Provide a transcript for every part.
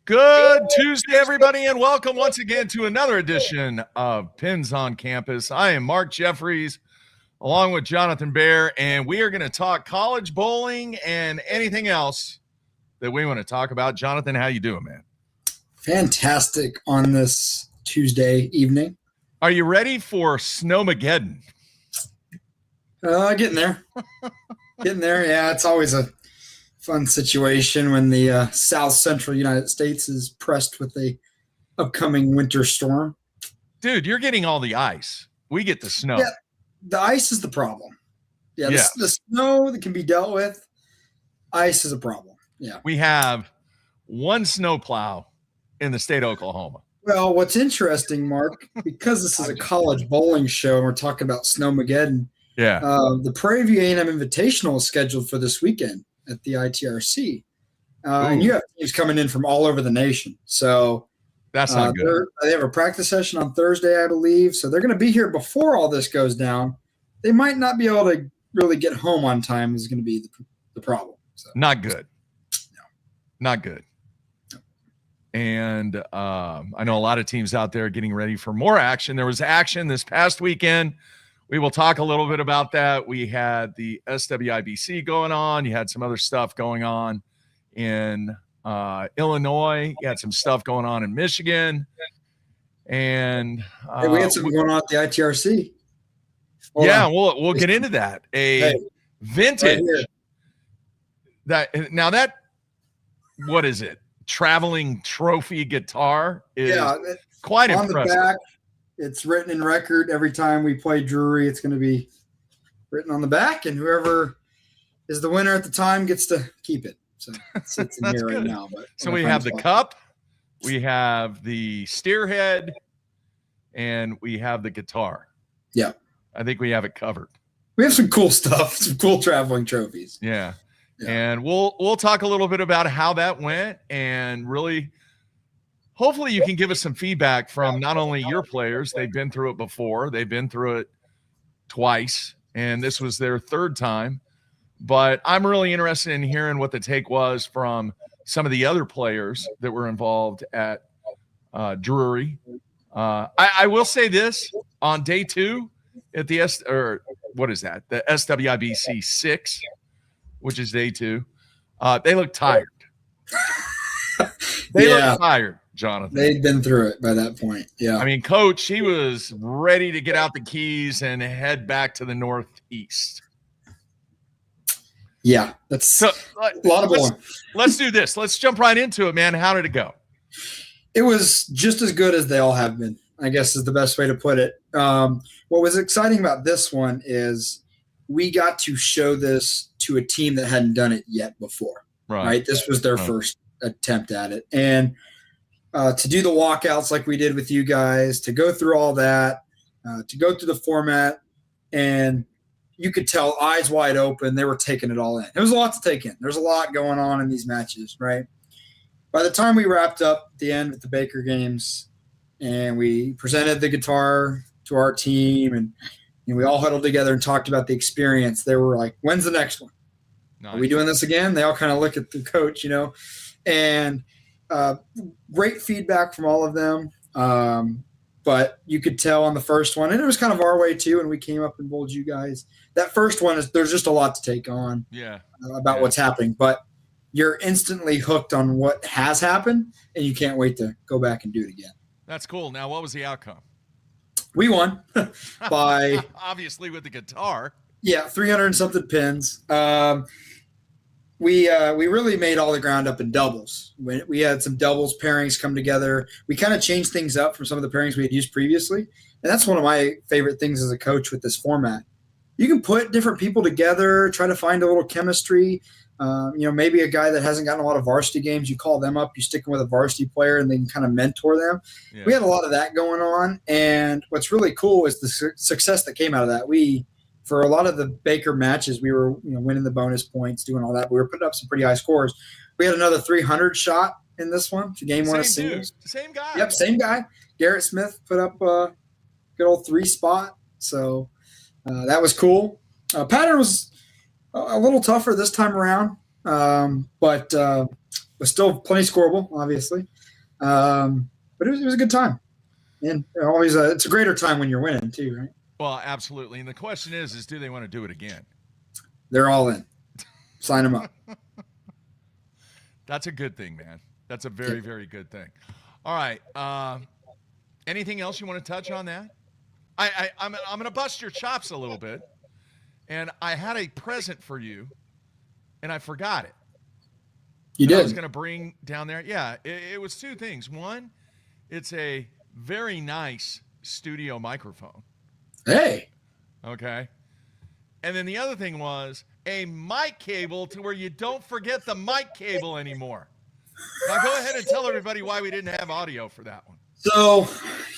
Good Tuesday, everybody, and welcome once again to another edition of Pins on Campus. I am Mark Jeffries, along with Jonathan Bear, and we are going to talk college bowling and anything else that we want to talk about. Jonathan, how you doing, man? Fantastic on this Tuesday evening. Are you ready for Snowmageddon? Getting there. Yeah, it's always a fun situation when the south central United States is pressed with a upcoming winter storm. Dude, you're getting all the ice. We get the snow. Yeah, the ice is the problem. Yeah, the snow that can be dealt with, ice is a problem. Yeah. We have one snowplow in the state of Oklahoma. Well, what's interesting, Mark, because this is a college bowling show and we're talking about Snowmageddon, the Prairie View A&M Invitational is scheduled for this weekend at the ITRC. And you have teams coming in from all over the nation. So that's not good. They have a practice session on Thursday, I believe. So they're going to be here before all this goes down. They might not be able to really get home on time is going to be the problem. So. Not good. No. Not good. No. And I know a lot of teams out there getting ready for more action. There was action this past weekend. We will talk a little bit about that. We had the SWIBC going on. You had some other stuff going on in Illinois. You had some stuff going on in Michigan. And we had something going on at the ITRC. We'll get into that. Vintage. Right what is it? Traveling trophy guitar is quite on impressive. The back, it's written in record every time we play Drury. It's going to be written on the back, and whoever is the winner at the time gets to keep it. So it sits in here right now. But so we have the cup, we have the steerhead, and we have the guitar. Yeah. I think we have it covered. We have some cool stuff, some cool traveling trophies. Yeah. And we'll talk a little bit about how that went, and really hopefully you can give us some feedback from not only your players. They've been through it before. They've been through it twice, and this was their third time. But I'm really interested in hearing what the take was from some of the other players that were involved at Drury. I will say this, on day 2 at the the SWIBC 6, which is day 2, they look tired. They look tired, Jonathan. They'd been through it by that point. Yeah. I mean, Coach, he was ready to get out the keys and head back to the Northeast. Yeah, that's a lot of bowling. Let's do this. Let's jump right into it, man. How did it go? It was just as good as they all have been, I guess is the best way to put it. What was exciting about this one is we got to show this to a team that hadn't done it yet before. Right? This was their first attempt at it. And to do the walkouts like we did with you guys, to go through all that, to go through the format, and you could tell eyes wide open, they were taking it all in. There was a lot to take in. There's a lot going on in these matches, right? By the time we wrapped up at the end with the Baker games and we presented the guitar to our team and we all huddled together and talked about the experience, they were like, when's the next one? Nice. Are we doing this again? They all kind of look at the coach, and great feedback from all of them. But you could tell on the first one, and it was kind of our way too, and we came up and bowled you guys. That first one there's just a lot to take on about what's happening, but you're instantly hooked on what has happened, and you can't wait to go back and do it again. That's cool. Now, what was the outcome? We won by obviously with the guitar. Yeah, 300 and something pins. We really made all the ground up in doubles. We had some doubles pairings come together. We kind of changed things up from some of the pairings we had used previously. And that's one of my favorite things as a coach with this format. You can put different people together, try to find a little chemistry. Maybe a guy that hasn't gotten a lot of varsity games, you call them up, you stick them with a varsity player, and they can kind of mentor them. Yeah. We had a lot of that going on. And what's really cool is the success that came out of that. For a lot of the Baker matches, we were winning the bonus points, doing all that. But we were putting up some pretty high scores. We had another 300 shot in this one for game one of singles. Same guy. Yep, same guy. Garrett Smith put up a good old 3 spot. So that was cool. Pattern was a little tougher this time around, but was still plenty scoreable, obviously. But it was a good time. And always, it's a greater time when you're winning too, right? Well, absolutely. And the question is do they want to do it again? They're all in. Sign them up. That's a good thing, man. That's a very, very good thing. All right. Anything else you want to touch on that? I'm going to bust your chops a little bit. And I had a present for you, and I forgot it. You did? I was going to bring down there. Yeah, it was two things. One, it's a very nice studio microphone. Hey. Okay. And then the other thing was a mic cable to where you don't forget the mic cable anymore. Now go ahead and tell everybody why we didn't have audio for that one. So,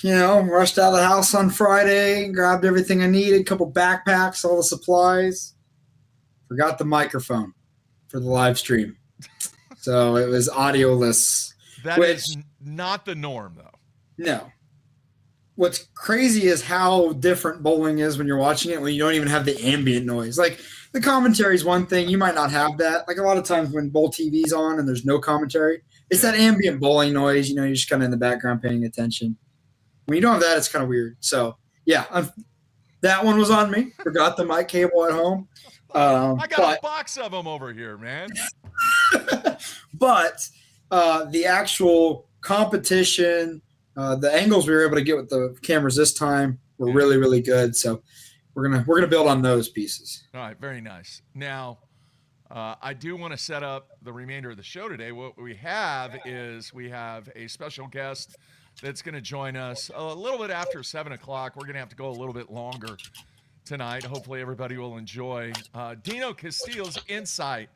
rushed out of the house on Friday, grabbed everything I needed, a couple backpacks, all the supplies. Forgot the microphone for the live stream. So it was audioless. That is not the norm, though. No. What's crazy is how different bowling is when you're watching it when you don't even have the ambient noise. Like, the commentary is one thing. You might not have that. Like, a lot of times when bowl TV's on and there's no commentary, it's that ambient bowling noise. You're just kind of in the background paying attention. When you don't have that, it's kind of weird. So, yeah, that one was on me. Forgot the mic cable at home. I got a box of them over here, man. But the actual competition, the angles we were able to get with the cameras this time were really, really good. So we're gonna build on those pieces. All right, very nice. Now, I do want to set up the remainder of the show today. What we have is a special guest that's going to join us a little bit after 7 o'clock. We're going to have to go a little bit longer tonight. Hopefully everybody will enjoy Dino Castillo's insight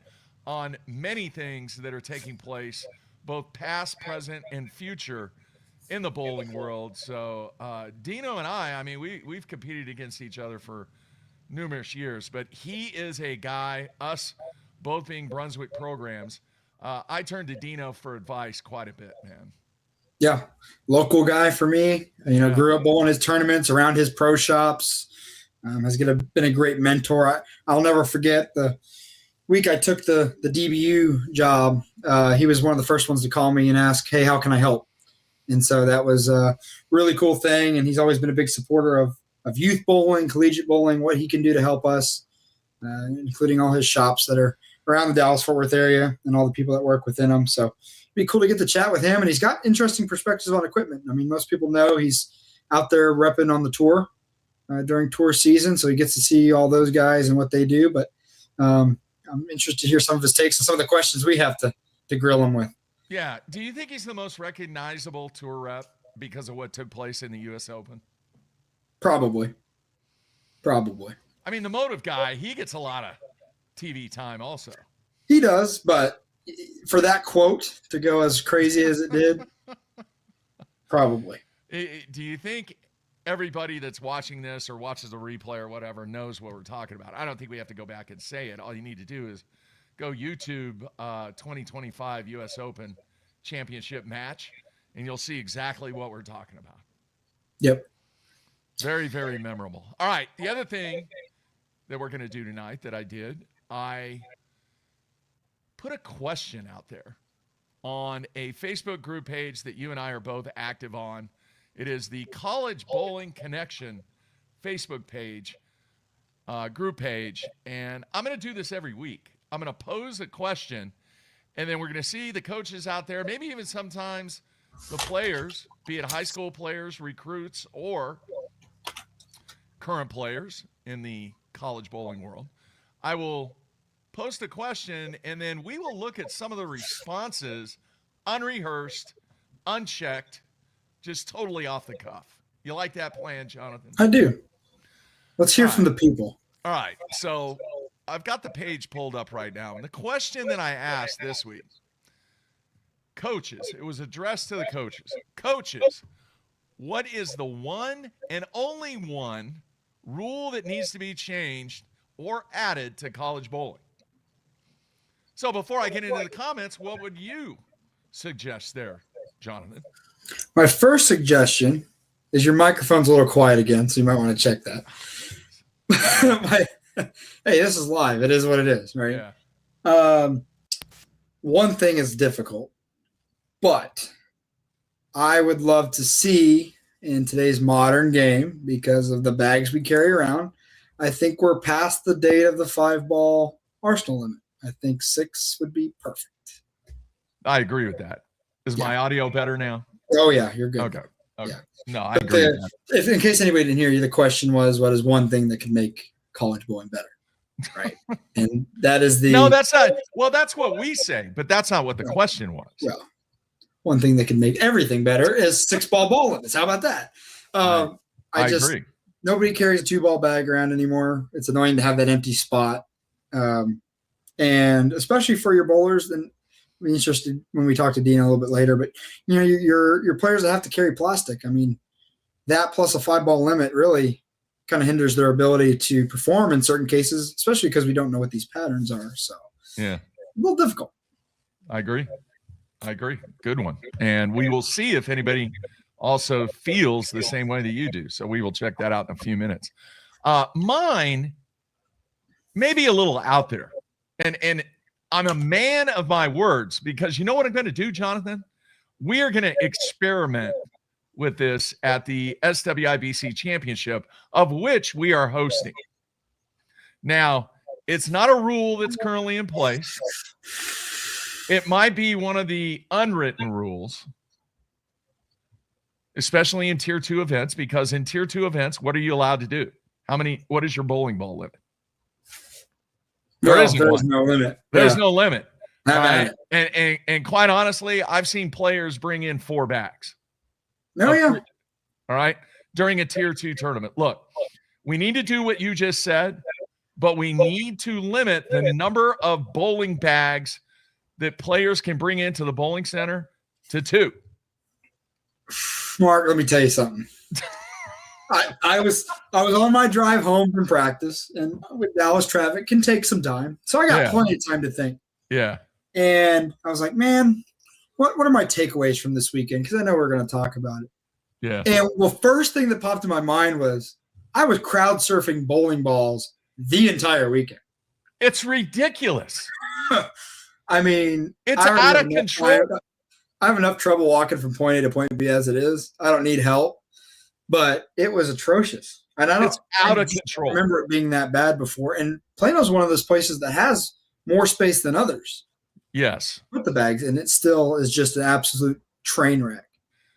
on many things that are taking place, both past, present, and future in the bowling world. So Dino and I mean, we've competed against each other for numerous years, but he is a guy, us both being Brunswick programs, I turn to Dino for advice quite a bit, man. Yeah, local guy for me. Grew up bowling his tournaments around his pro shops. Has been a great mentor. I'll never forget the week I took the DBU job. He was one of the first ones to call me and ask, "Hey, how can I help?" And so that was a really cool thing. And he's always been a big supporter of youth bowling, collegiate bowling, what he can do to help us, including all his shops that are around the Dallas-Fort Worth area and all the people that work within them. So it'd be cool to get to chat with him. And he's got interesting perspectives on equipment. I mean, most people know he's out there repping on the tour during tour season, so he gets to see all those guys and what they do. But I'm interested to hear some of his takes and some of the questions we have to grill him with. Yeah. Do you think he's the most recognizable tour rep because of what took place in the U.S. Open? Probably. I mean, the motive guy, he gets a lot of TV time also. He does, but for that quote to go as crazy as it did, probably. Do you think everybody that's watching this or watches the replay or whatever knows what we're talking about? I don't think we have to go back and say it. All you need to do is go YouTube 2025 U.S. Open Championship match, and you'll see exactly what we're talking about. Yep. Very, very memorable. All right, the other thing that we're going to do tonight that I put a question out there on a Facebook group page that you and I are both active on. It is the College Bowling Connection Facebook page, group page, and I'm going to do this every week. I'm going to pose a question, and then we're going to see the coaches out there, maybe even sometimes the players, be it high school players, recruits, or current players in the college bowling world. I will post a question, and then we will look at some of the responses, unrehearsed, unchecked, just totally off the cuff. You like that plan, Jonathan? I do. Let's hear from the people. All right. So I've got the page pulled up right now. And the question that I asked this week, coaches, it was addressed to the coaches. Coaches, what is the one and only one rule that needs to be changed or added to college bowling? So before I get into the comments, what would you suggest there, Jonathan? My first suggestion is your microphone's a little quiet again, so you might want to check that. Hey, this is live. It is what it is, right? Yeah. One thing is difficult, but I would love to see in today's modern game, because of the bags we carry around, I think we're past the date of the 5-ball arsenal limit. I think 6 would be perfect. I agree with that. Is my audio better now? Oh, yeah, you're good. Okay. Yeah. No, I agree with that. If, in case anybody didn't hear you, the question was, what is one thing that could make college bowling better? Right. And that is the... No, that's not... Well, that's what we say, but that's not what the question was. Well, one thing that can make everything better is 6-ball ball limits. How about that? I agree. Nobody carries a 2-ball bag around anymore. It's annoying to have that empty spot. And especially for your bowlers, and I'm interested when we talk to Dino a little bit later, but you know, your players that have to carry plastic. I mean, that plus a 5-ball limit really kind of hinders their ability to perform in certain cases, especially because we don't know what these patterns are. So yeah, a little difficult. I agree. Good one. And we will see if anybody also feels the same way that you do. So we will check that out in a few minutes. Mine may be a little out there. And I'm a man of my words, because you know what I'm going to do, Jonathan? We are going to experiment with this at the SWIBC Championship, of which we are hosting. Now, it's not a rule that's currently in place. It might be one of the unwritten rules, especially in Tier 2 events, because in Tier 2 events, what are you allowed to do? What is your bowling ball limit? There's no limit. There's no limit. And quite honestly, I've seen players bring in 4 bags. All right. During a Tier 2 tournament. Look, we need to do what you just said, but we need to limit the number of bowling bags that players can bring into the bowling center to 2. Mark, let me tell you something. I was on my drive home from practice, and with Dallas traffic can take some time. So I got plenty of time to think. Yeah. And I was like, man, what are my takeaways from this weekend? Because I know we're going to talk about it. Yeah. And the first thing that popped in my mind was I was crowd surfing bowling balls the entire weekend. It's ridiculous. I mean, it's out of control. I have enough trouble walking from point A to point B as it is. I don't need help. But it was atrocious. And it's out of control. I remember it being that bad before. And Plano's one of those places that has more space than others. Yes. With the bags, and it still is just an absolute train wreck.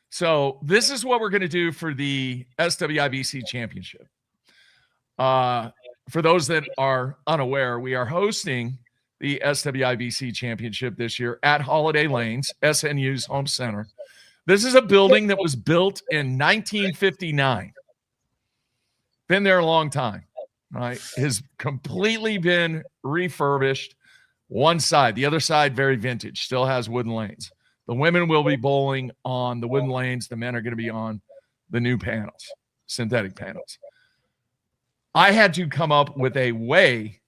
So this is what we're going to do for the SWIBC Championship. For those that are unaware, we are hosting the SWIBC Championship this year at Holiday Lanes, SNU's home center. This is a building that was built in 1959. Been there a long time, right? Has completely been refurbished. One side, the other side, very vintage, still has wooden lanes. The women will be bowling on the wooden lanes. The men are going to be on the new panels, synthetic panels. I had to come up with a way,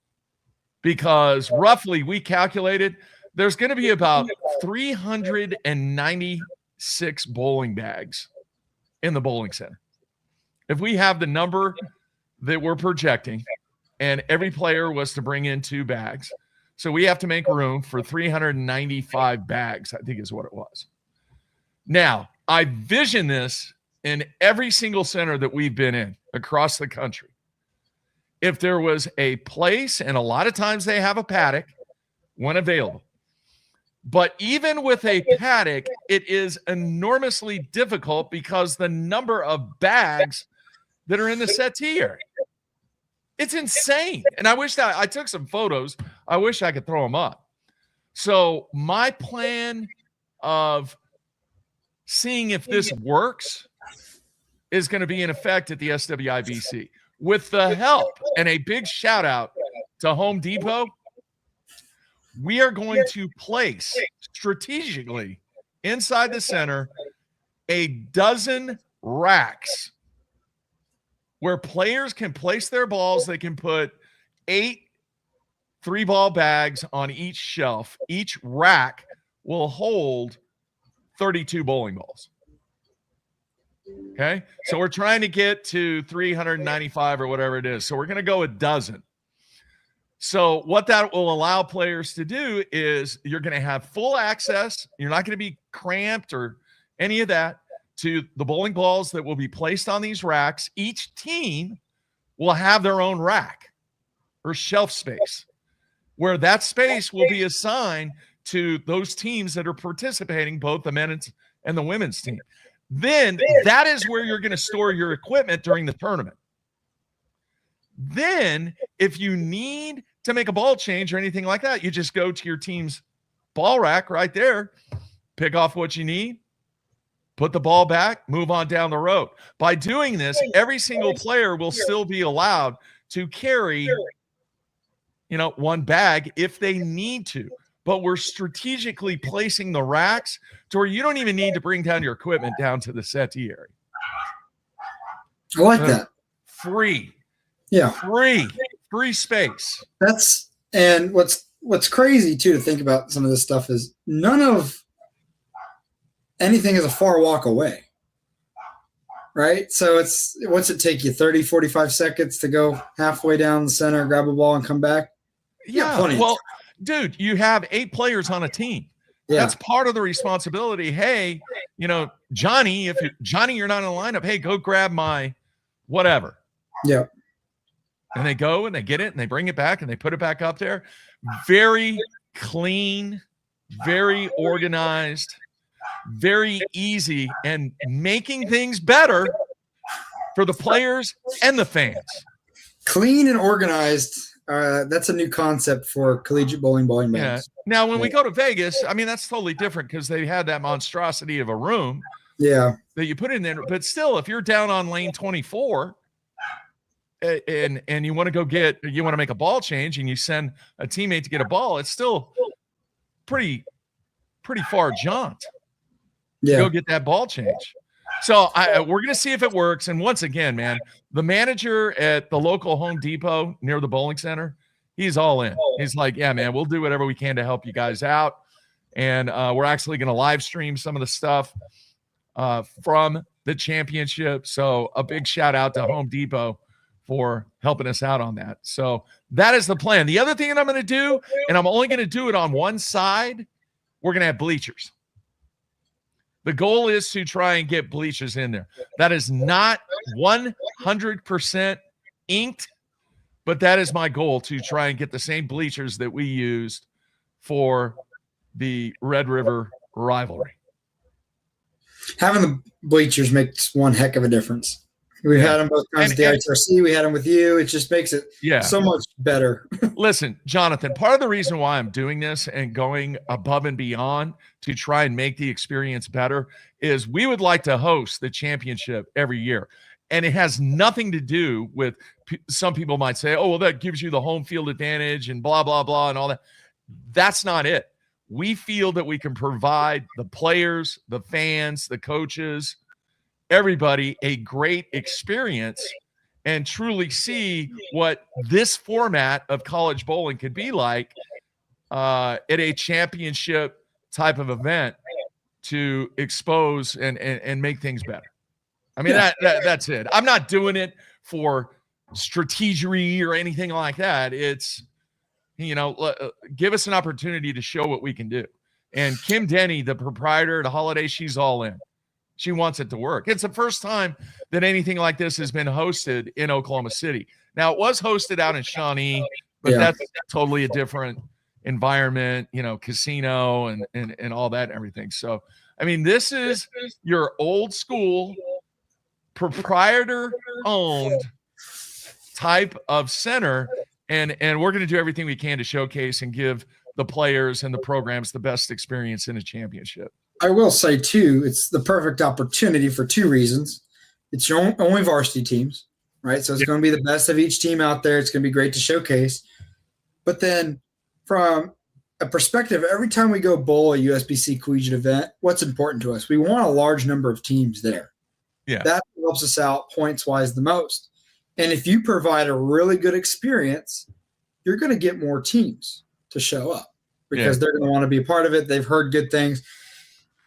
because roughly we calculated there's going to be about 396 bowling bags in the bowling center. If we have the number that we're projecting and every player was to bring in 2 bags, so we have to make room for 395 bags, I think is what it was. Now, I vision this in every single center that we've been in across the country. If there was a place, and a lot of times they have a paddock when available, but even with a paddock, it is enormously difficult because the number of bags that are in the settee area. It's insane. And I wish that I took some photos. I wish I could throw them up. So my plan of seeing if this works is going to be in effect at the SWIBC with the help, and a big shout out to Home Depot. We are going to place strategically inside the center a dozen racks where players can place their balls. They can put 8 3-ball bags on each shelf. Each rack will hold 32 bowling balls. Okay, so we're trying to get to 395 or whatever it is. So we're going to go a dozen. So what that will allow players to do is you're going to have full access. You're not going to be cramped or any of that, to the bowling balls that will be placed on these racks. Each team will have their own rack or shelf space, where that space will be assigned to those teams that are participating, both the men's and the women's team. Then that is where you're going to store your equipment during the tournament. Then if you need to make a ball change or anything like that, you just go to your team's ball rack right there, pick off what you need, put the ball back, move on down the road. By doing this, every single player will still be allowed to carry, one bag if they need to. But we're strategically placing the racks to where you don't even need to bring down your equipment down to the settee area. I like that. Free. Yeah. Free space. And what's crazy too to think about some of this stuff is none of anything is a far walk away. Right? So what's it take you, 30, 45 seconds to go halfway down the center, grab a ball and come back? Yeah. Well, dude, you have 8 players on a team. Yeah. That's part of the responsibility. Hey, Johnny, you're not in the lineup. Hey, go grab my whatever. Yeah. And they go and they get it and they bring it back and they put it back up there. Very clean, very organized, very easy, and making things better for the players and the fans. Clean and organized. That's a new concept for collegiate bowling bags. Yeah. Now, when we go to Vegas, that's totally different because they had that monstrosity of a room. Yeah. That you put in there. But still, if you're down on lane 24 and you want to make a ball change and you send a teammate to get a ball, it's still pretty far jaunt. Yeah. Go get that ball change. So we're going to see if it works. And once again, man, the manager at the local Home Depot near the bowling center, he's all in. He's like, yeah, man, we'll do whatever we can to help you guys out. And we're actually going to live stream some of the stuff from the championship. So a big shout out to Home Depot for helping us out on that. So that is the plan. The other thing that I'm going to do, and I'm only going to do it on one side, we're going to have bleachers. The goal is to try and get bleachers in there. That is not 100% inked, but that is my goal, to try and get the same bleachers that we used for the Red River rivalry. Having the bleachers makes one heck of a difference. We've had them both times at the ITRC. We had them with you. It just makes it so much better. Listen, Jonathan, part of the reason why I'm doing this and going above and beyond to try and make the experience better is we would like to host the championship every year. And it has nothing to do with, some people might say, oh, well, that gives you the home field advantage and blah, blah, blah, and all that. That's not it. We feel that we can provide the players, the fans, the coaches, everybody a great experience and truly see what this format of college bowling could be like at a championship type of event, to expose and make things better. I mean, that's it. I'm not doing it for strategery or anything like that. It's, give us an opportunity to show what we can do. And Kim Denny, the proprietor at Holiday, she's all in. She wants it to work. It's the first time that anything like this has been hosted in Oklahoma City. Now, it was hosted out in Shawnee, but that's totally a different environment, casino and all that and everything. So, I mean, this is your old school, proprietor-owned type of center, and we're going to do everything we can to showcase and give the players and the programs the best experience in a championship. I will say, too, it's the perfect opportunity for 2 reasons. It's your only varsity teams, right? So it's going to be the best of each team out there. It's going to be great to showcase. But then from a perspective, every time we go bowl a USBC collegiate event, what's important to us? We want a large number of teams there. Yeah. That helps us out points-wise the most. And if you provide a really good experience, you're going to get more teams to show up because they're going to want to be a part of it. They've heard good things.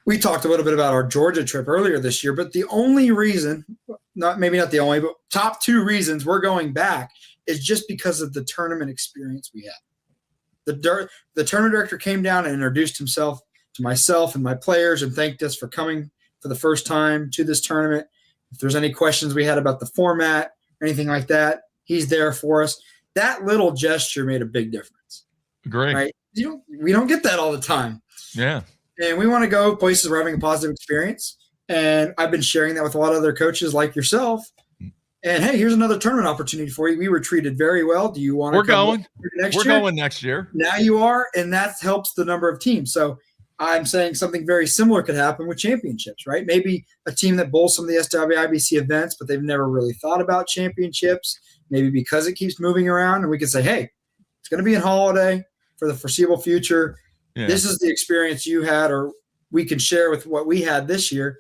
We talked a little bit about our Georgia trip earlier this year, but the only reason, maybe not the only, but top 2 reasons we're going back is just because of the tournament experience we had. The tournament director came down and introduced himself to myself and my players and thanked us for coming for the first time to this tournament. If there's any questions we had about the format, anything like that, he's there for us. That little gesture made a big difference. Great. Right? We don't get that all the time. Yeah. And we want to go places where we're having a positive experience. And I've been sharing that with a lot of other coaches like yourself. And hey, here's another tournament opportunity for you. We were treated very well. Do you want to We're going next year. Now you are, and that helps the number of teams. So I'm saying something very similar could happen with championships, right? Maybe a team that bowls some of the SWIBC events, but they've never really thought about championships, maybe because it keeps moving around, and we could say, hey, it's going to be in Holiday for the foreseeable future. Yeah. This is the experience you had, or we can share with what we had this year.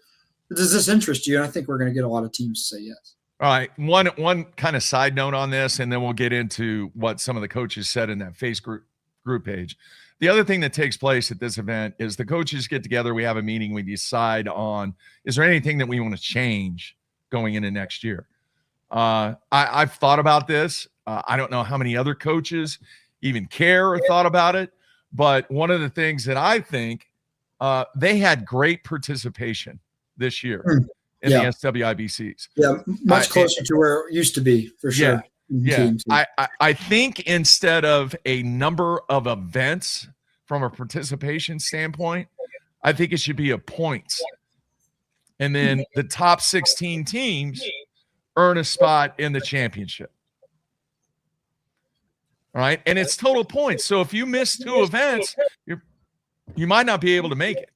Does this interest you? And I think we're going to get a lot of teams to say yes. All right. One kind of side note on this, and then we'll get into what some of the coaches said in that Facebook group page. The other thing that takes place at this event is the coaches get together. We have a meeting. We decide on, is there anything that we want to change going into next year? I've thought about this. I don't know how many other coaches even care or thought about it. But one of the things that I think they had great participation this year in the SWIBCs. Yeah, much closer to where it used to be, for sure. Yeah. I think instead of a number of events from a participation standpoint, I think it should be a points. And then the top 16 teams earn a spot in the championship. All right. And it's total points. So if you miss 2 events, you might not be able to make it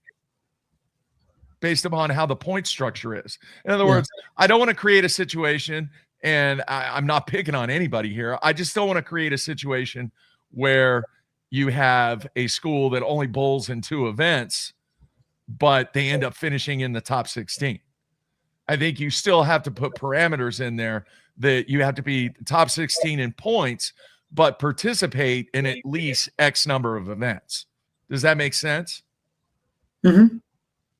based upon how the point structure is. In other words, I don't want to create a situation, and I'm not picking on anybody here. I just don't want to create a situation where you have a school that only bowls in 2 events, but they end up finishing in the top 16. I think you still have to put parameters in there that you have to be top 16 in points, but participate in at least X number of events. Does that make sense? Mm-hmm.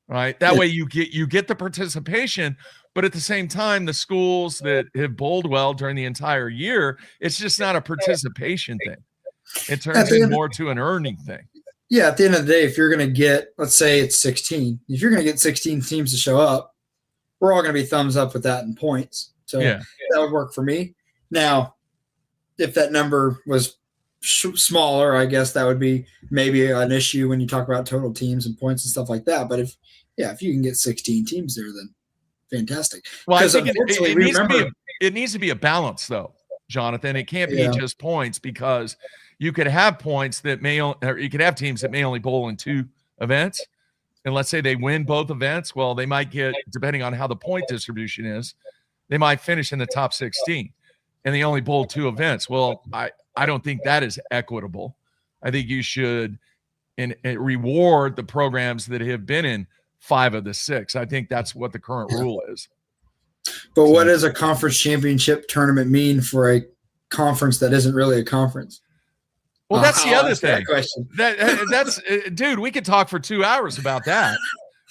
Right. That way you get the participation, but at the same time, the schools that have bowled well during the entire year, it's just not a participation thing. It turns in more to an earning thing. Yeah. At the end of the day, if you're going to get, let's say it's 16, if you're going to get 16 teams to show up, we're all going to be thumbs up with that in points. So that would work for me. Now, if that number was smaller, I guess that would be maybe an issue when you talk about total teams and points and stuff like that. But if you can get 16 teams there, then fantastic. Well, I think it needs to be a balance, though, Jonathan. It can't be just points, because you could have points that you could have teams that may only bowl in 2 events. And let's say they win both events. Well, they might get, depending on how the point distribution is, they might finish in the top 16 and they only bowl 2 events. Well, I don't think that is equitable. I think you should reward the programs that have been in 5 of the 6. I think that's what the current rule is. But what does a conference championship tournament mean for a conference that isn't really a conference? Well, that's the other thing. That's dude, we could talk for 2 hours about that.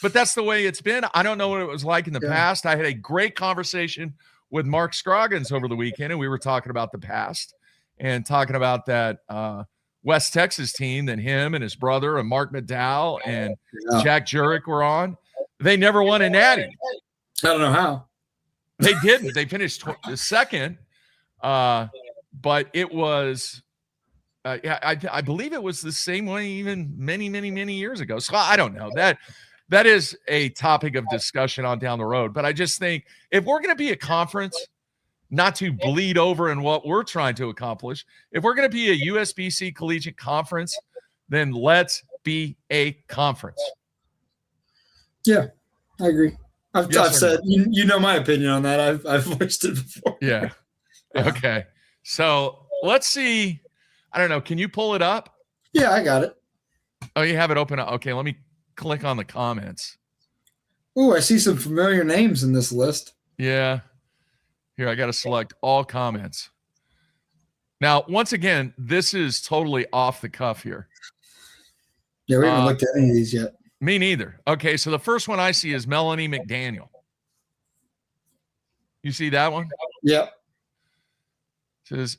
But that's the way it's been. I don't know what it was like in the past. I had a great conversation with Mark Scroggins over the weekend, and we were talking about the past and talking about that West Texas team that him and his brother and Mark McDowell and Jack Jurek were on. They never won a natty. I don't know how. They didn't. They finished second, but it was I believe it was the same way even many, many, many years ago. So I don't know. That is a topic of discussion on down the road. But I just think if we're going to be a conference, not to bleed over in what we're trying to accomplish, if we're going to be a USBC collegiate conference, then let's be a conference. Yeah, I agree. I've said, you know my opinion on that. I've voiced it before. Yeah. Okay. So let's see. I don't know. Can you pull it up? Yeah, I got it. Oh, you have it open. Okay, let me click on the comments. Ooh, I see some familiar names in this list. Yeah. Here, I got to select all comments. Now, once again, this is totally off the cuff here. Yeah, we haven't looked at any of these yet. Me neither. Okay, so the first one I see is Melanie McDaniel. You see that one? Yep. It says,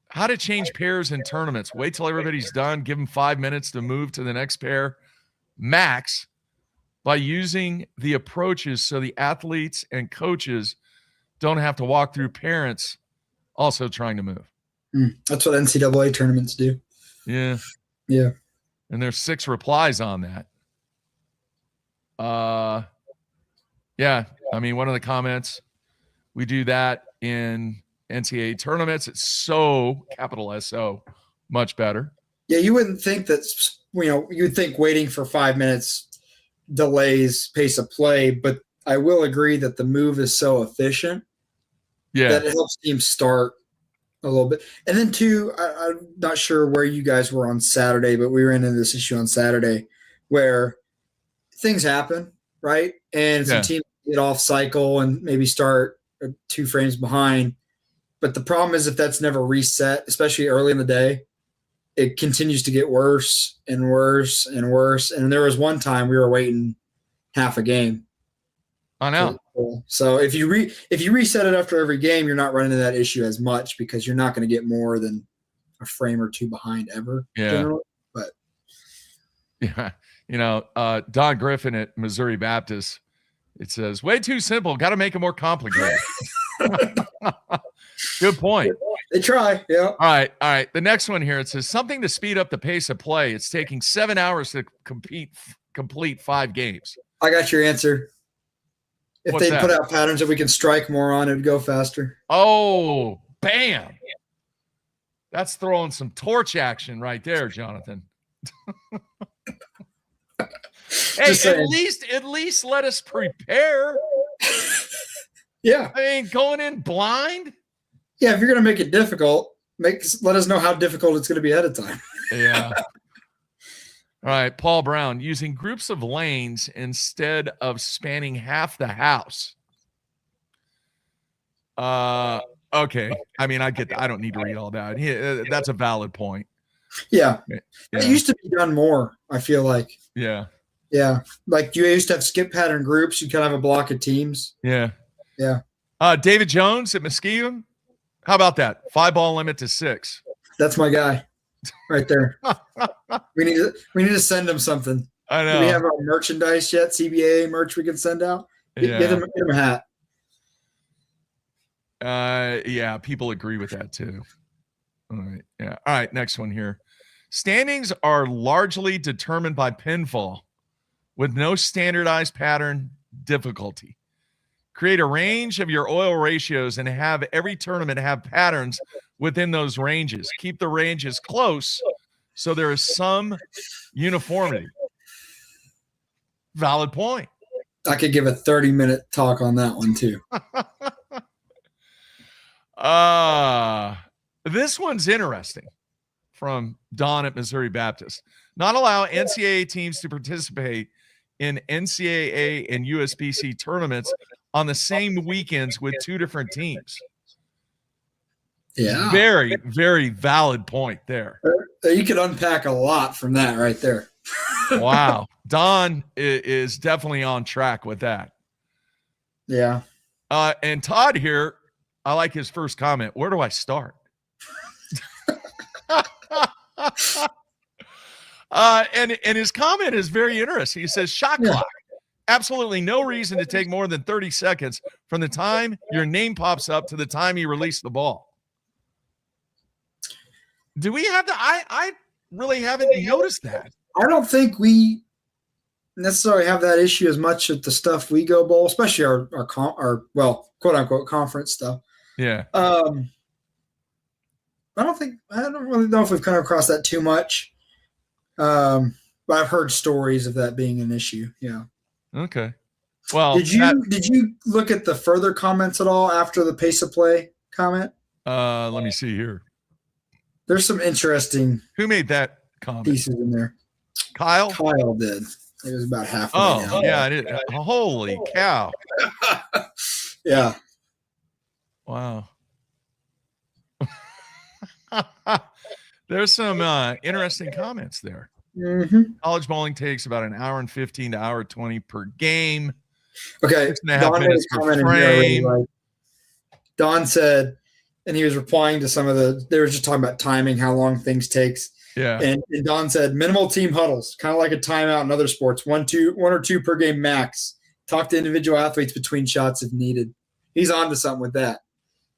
how to change pairs in tournaments. Wait till everybody's done. Give them 5 minutes to move to the next pair. Max. by using the approaches so the athletes and coaches don't have to walk through parents also trying to move. That's what NCAA tournaments do. Yeah. Yeah. And there's 6 replies on that. Yeah. I mean, one of the comments, we do that in NCAA tournaments. It's so, capital S-O, much better. Yeah, you wouldn't think that, you'd think waiting for 5 minutes delays pace of play, but I will agree that the move is so efficient that it helps teams start a little bit. And then, too, I'm not sure where you guys were on Saturday, but we ran into this issue on Saturday where things happen, right? And some teams get off cycle and maybe start 2 frames behind. But the problem is if that's never reset, especially early in the day, it continues to get worse and worse and worse. And there was one time we were waiting half a game. I know. So if you reset it after every game, you're not running into that issue as much because you're not going to get more than a frame or 2 behind ever. Yeah. Generally. But yeah, Don Griffin at Missouri Baptist, it says, way too simple. Got to make it more complicated. Good point. They try. Yeah. All right. The next one here, it says something to speed up the pace of play. It's taking 7 hours to complete 5 games. I got your answer. If they put out patterns that we can strike more on, it would go faster. Oh, bam. That's throwing some torch action right there, Jonathan. Hey, at least let us prepare. Yeah. I mean, going in blind. Yeah, if you're going to make it difficult, let us know how difficult it's going to be ahead of time. Yeah. All right, Paul Brown, using groups of lanes instead of spanning half the house. Okay. I mean, I get that. I don't need to read all that. That's a valid point. Yeah. It used to be done more, I feel like. Yeah. Yeah. Like you used to have skip pattern groups. You kind of have a block of teams. Yeah. Yeah. David Jones at Muskegon. How about that? 5-ball limit to 6. That's my guy right there. we need to send him something. I know. Do we have our merchandise yet? CBA merch we can send out? Get him a hat. Yeah, people agree with that too. All right. Yeah. All right. Next one here. Standings are largely determined by pinfall with no standardized pattern difficulty. Create a range of your oil ratios and have every tournament have patterns within those ranges. Keep the ranges close so there is some uniformity. Valid point. I could give a 30-minute talk on that one too. This one's interesting from Don at Missouri Baptist. Not allow NCAA teams to participate in NCAA and USBC tournaments on the same weekends with 2 different teams. Yeah. Very, very valid point there. You could unpack a lot from that right there. Wow. Don is definitely on track with that. Yeah. And Todd here, I like his first comment. Where do I start? And his comment is very interesting. He says, shot clock. Absolutely no reason to take more than 30 seconds from the time your name pops up to the time you release the ball. Do we have to? I really haven't noticed that. I don't think we necessarily have that issue as much at the stuff we go bowl, especially our quote unquote conference stuff. Yeah. I don't really know if we've come across that too much. But I've heard stories of that being an issue. Yeah. Okay. Well, did you look at the further comments at all after the pace of play comment? Let me see here. There's some interesting. Who made that comment? Pieces in there. Kyle did. It was about halfway down. Yeah, I did. Holy cow. Yeah. Wow. There's some interesting comments there. Mm-hmm. College bowling takes about an hour and 15 to hour 20 per game. Okay. 6.5 minutes per frame. Don said, and he was replying to some of they were just talking about timing, how long things takes. Yeah. And Don said minimal team huddles, kind of like a timeout in other sports, one or two per game max. Talk to individual athletes between shots if needed. He's on to something with that.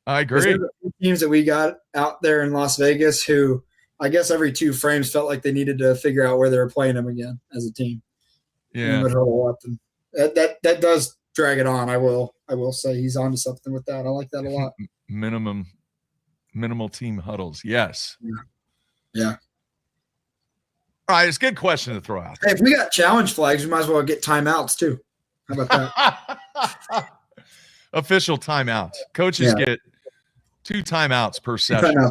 I agree. There's a few teams that we got out there in Las Vegas who I guess every 2 frames felt like they needed to figure out where they were playing them again as a team. Yeah. And would huddle up, and that does drag it on. I will say he's on to something with that. I like that a lot. Minimal team huddles. Yes. Yeah. All right, it's a good question to throw out. Hey, if we got challenge flags, we might as well get timeouts too. How about that? Official timeouts. Coaches get 2 timeouts per session.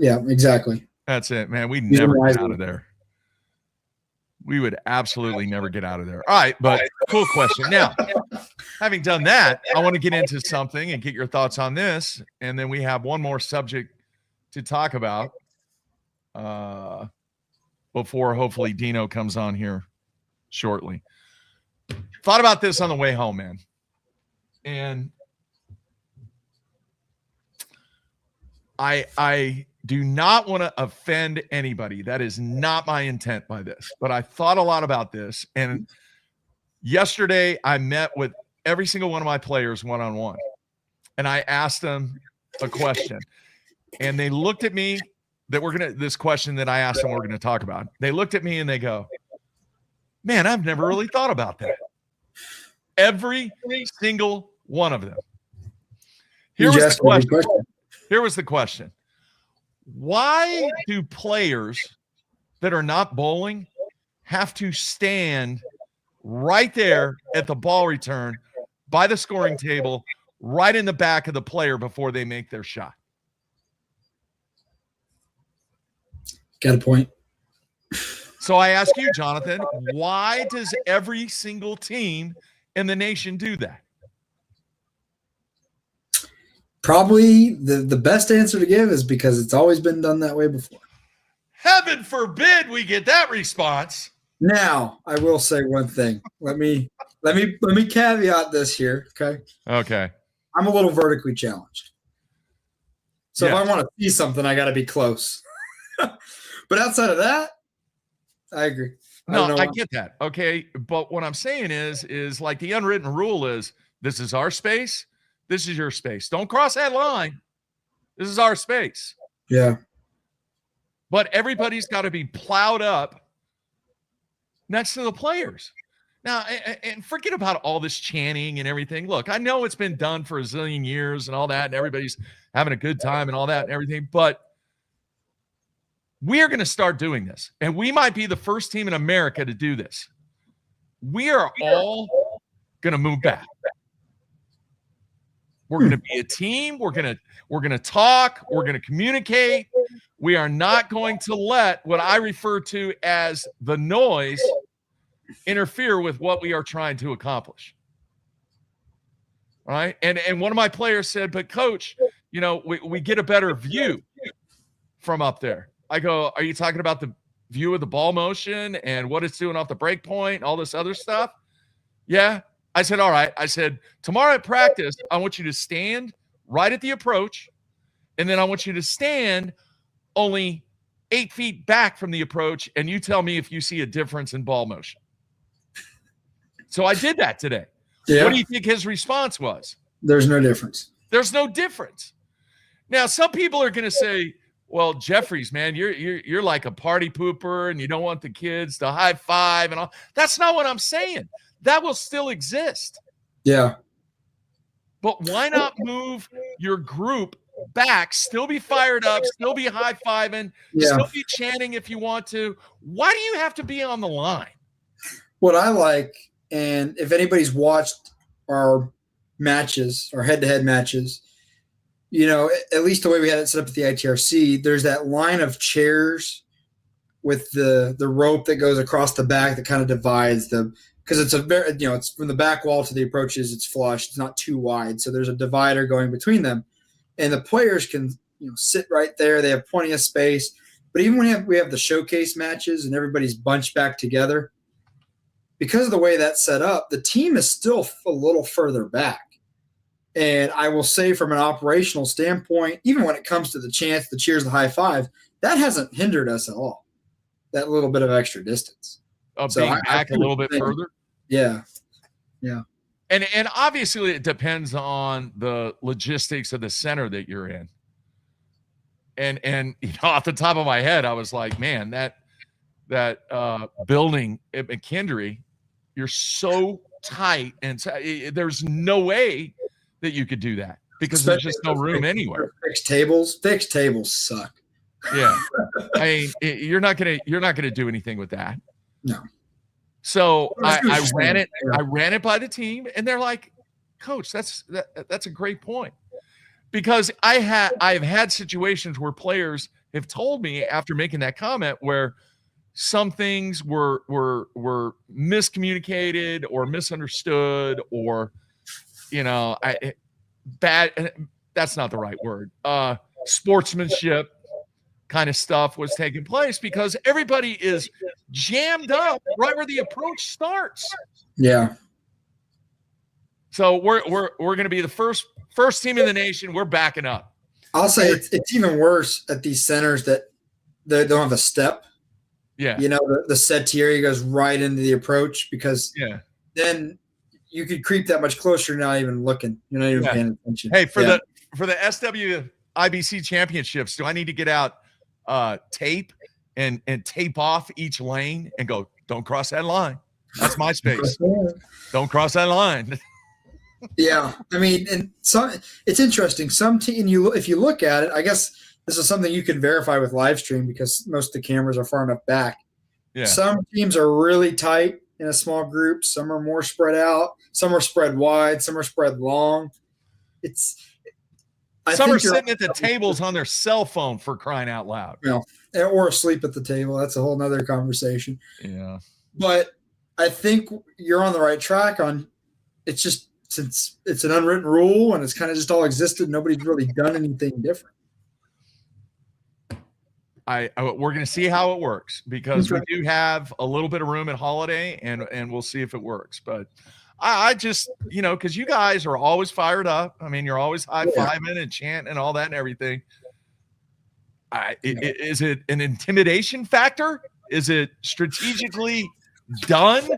Yeah, exactly. That's it, man. We'd never get out of there. We would absolutely never get out of there. All right, but cool question. Now, having done that, I want to get into something and get your thoughts on this, and then we have one more subject to talk about before hopefully Dino comes on here shortly. Thought about this on the way home, man. And I do not want to offend anybody. That is not my intent by this. But I thought a lot about this. And yesterday I met with every single one of my players one-on-one. And I asked them a question. And they looked at me this question that I asked them we're going to talk about. They looked at me and they go, man, I've never really thought about that. Every single one of them. Here was the question. Why do players that are not bowling have to stand right there at the ball return by the scoring table, right in the back of the player before they make their shot? Got a point. So I ask you, Jonathan, why does every single team in the nation do that? Probably the best answer to give is because it's always been done that way before. Heaven forbid we get that response. Now, I will say one thing. Let me caveat this here, okay? Okay. I'm a little vertically challenged. So Yes. If I want to see something, I got to be close. But outside of that, I agree. I get that. Okay. But what I'm saying is like the unwritten rule is this is our space. This is your space. Don't cross that line. This is our space. Yeah. But everybody's got to be plowed up next to the players. Now, and forget about all this chanting and everything. Look, I know it's been done for a zillion years and all that, and everybody's having a good time and all that and everything, but we are going to start doing this, and we might be the first team in America to do this. We are all going to move back. We're going to be a team. We're going to talk. We're going to communicate. We are not going to let what I refer to as the noise interfere with what we are trying to accomplish. All right. And one of my players said, but coach, we get a better view from up there. I go, are you talking about the view of the ball motion and what it's doing off the break point, all this other stuff? Yeah. I said, all right. I said, tomorrow at practice, I want you to stand right at the approach, and then I want you to stand only 8 feet back from the approach, and you tell me if you see a difference in ball motion. So I did that today. Yeah. What do you think his response was? There's no difference. There's no difference. Now, some people are going to say, well, Jeffries, man, you're like a party pooper and you don't want the kids to high five and all. That's not what I'm saying. That will still exist. Yeah. But why not move your group back, still be fired up, still be high-fiving, still be chanting if you want to? Why do you have to be on the line? What I like, and if anybody's watched our matches, our head-to-head matches, at least the way we had it set up at the ITRC, there's that line of chairs with the rope that goes across the back that kind of divides them. Because it's it's from the back wall to the approaches, it's flush. It's not too wide. So there's a divider going between them. And the players can, sit right there. They have plenty of space. But even when we have the showcase matches and everybody's bunched back together, because of the way that's set up, the team is still a little further back. And I will say from an operational standpoint, even when it comes to the chants, the cheers, the high five, that hasn't hindered us at all. That little bit of extra distance. Being back a little bit further. Yeah. And obviously it depends on the logistics of the center that you're in. And off the top of my head, I was like, man, that building at McKendree, you're so tight, and there's no way that you could do that because there's just no room anywhere. Fixed tables suck. Yeah, I mean, you're not gonna do anything with that. No. So I ran it by the team, and they're like, Coach, that's a great point. Because I've had situations where players have told me after making that comment where some things were miscommunicated or misunderstood, or bad. That's not the right word. Sportsmanship kind of stuff was taking place because everybody is jammed up right where the approach starts. Yeah. So we're going to be the first team in the nation. We're backing up. I'll say it's even worse at these centers that they don't have a step. Yeah. The set area goes right into the approach because then you could creep that much closer. You're not even looking. You're not even paying attention. Hey, for the SWIBC championships, do I need to get out tape and tape off each lane and go, don't cross that line? That's my space. Don't cross that line. Yeah, I mean, and it's interesting. If you look at it, I guess this is something you can verify with live stream because most of the cameras are far enough back. Yeah. Some teams are really tight in a small group. Some are more spread out. Some are spread wide. Some are spread long. Some are sitting at the tables on their cell phone, for crying out loud. Or asleep at the table. That's a whole nother conversation. Yeah. But I think you're on the right track on it's just since it's an unwritten rule and it's kind of just all existed, nobody's really done anything different. We're going to see how it works because we do have a little bit of room at Holiday and we'll see if it works. But I just, because you guys are always fired up. I mean, you're always high-fiving and chanting and all that and everything. Is it an intimidation factor? Is it strategically done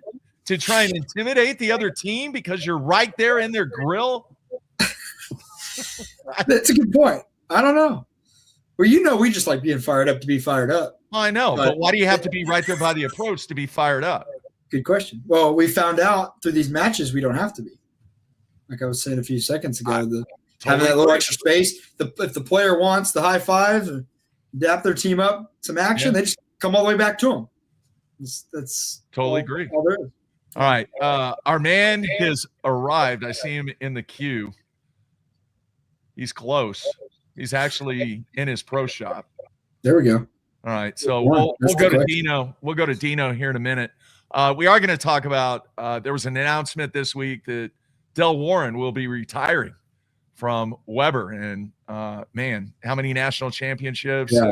to try and intimidate the other team because you're right there in their grill? That's a good point. I don't know. Well, we just like being fired up to be fired up. I know, but why do you have to be right there by the approach to be fired up? Good question. Well, we found out through these matches we don't have to be. Like I was saying a few seconds ago, having that little extra space. If the player wants the high five and dap their team up some action, they just come all the way back to them. That's totally agree. All there is. All right. Our man has arrived. I see him in the queue. He's close. He's actually in his pro shop. There we go. All right. So we'll go to Dino. We'll go to Dino here in a minute. We are going to talk about there was an announcement this week that Del Warren will be retiring from Weber. And, man, how many national championships? Yeah.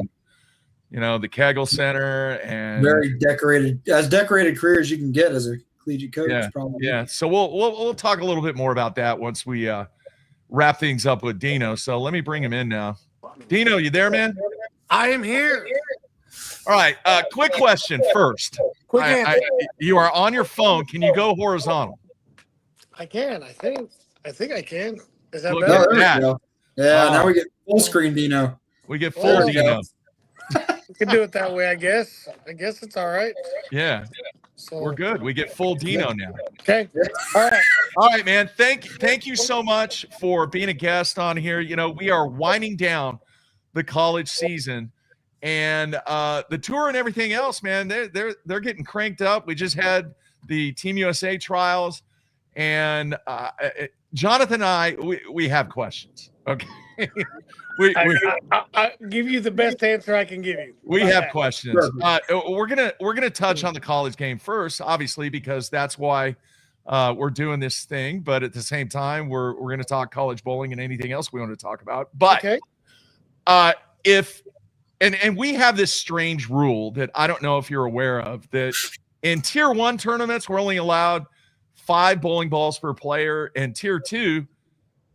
And, the Kegel Center. And very decorated career as you can get as a collegiate coach. Yeah. Probably. Yeah. So we'll talk a little bit more about that once we wrap things up with Dino. So let me bring him in now. Dino, you there, man? I am here. All right. Quick question first. You are on your phone. Can you go horizontal? I can. I think I can. Is that Look better? at that. Yeah. Now we get full screen Dino. We get full Dino. We can do it that way, I guess. I guess it's all right. Yeah. So We're good. We get full Dino now. Okay. All right. All right, man. Thank you so much for being a guest on here. We are winding down the college season, and the tour and everything else, man. They're getting cranked up. We just had the Team USA trials, and Jonathan and I we have questions. Okay. I give you the best answer I can give you. We have questions. We're gonna touch on the college game first, obviously, because that's why we're doing this thing. But at the same time, we're gonna talk college bowling and anything else we want to talk about. But and we have this strange rule that I don't know if you're aware of, that in Tier 1 tournaments we're only allowed 5 bowling balls per player, and Tier 2.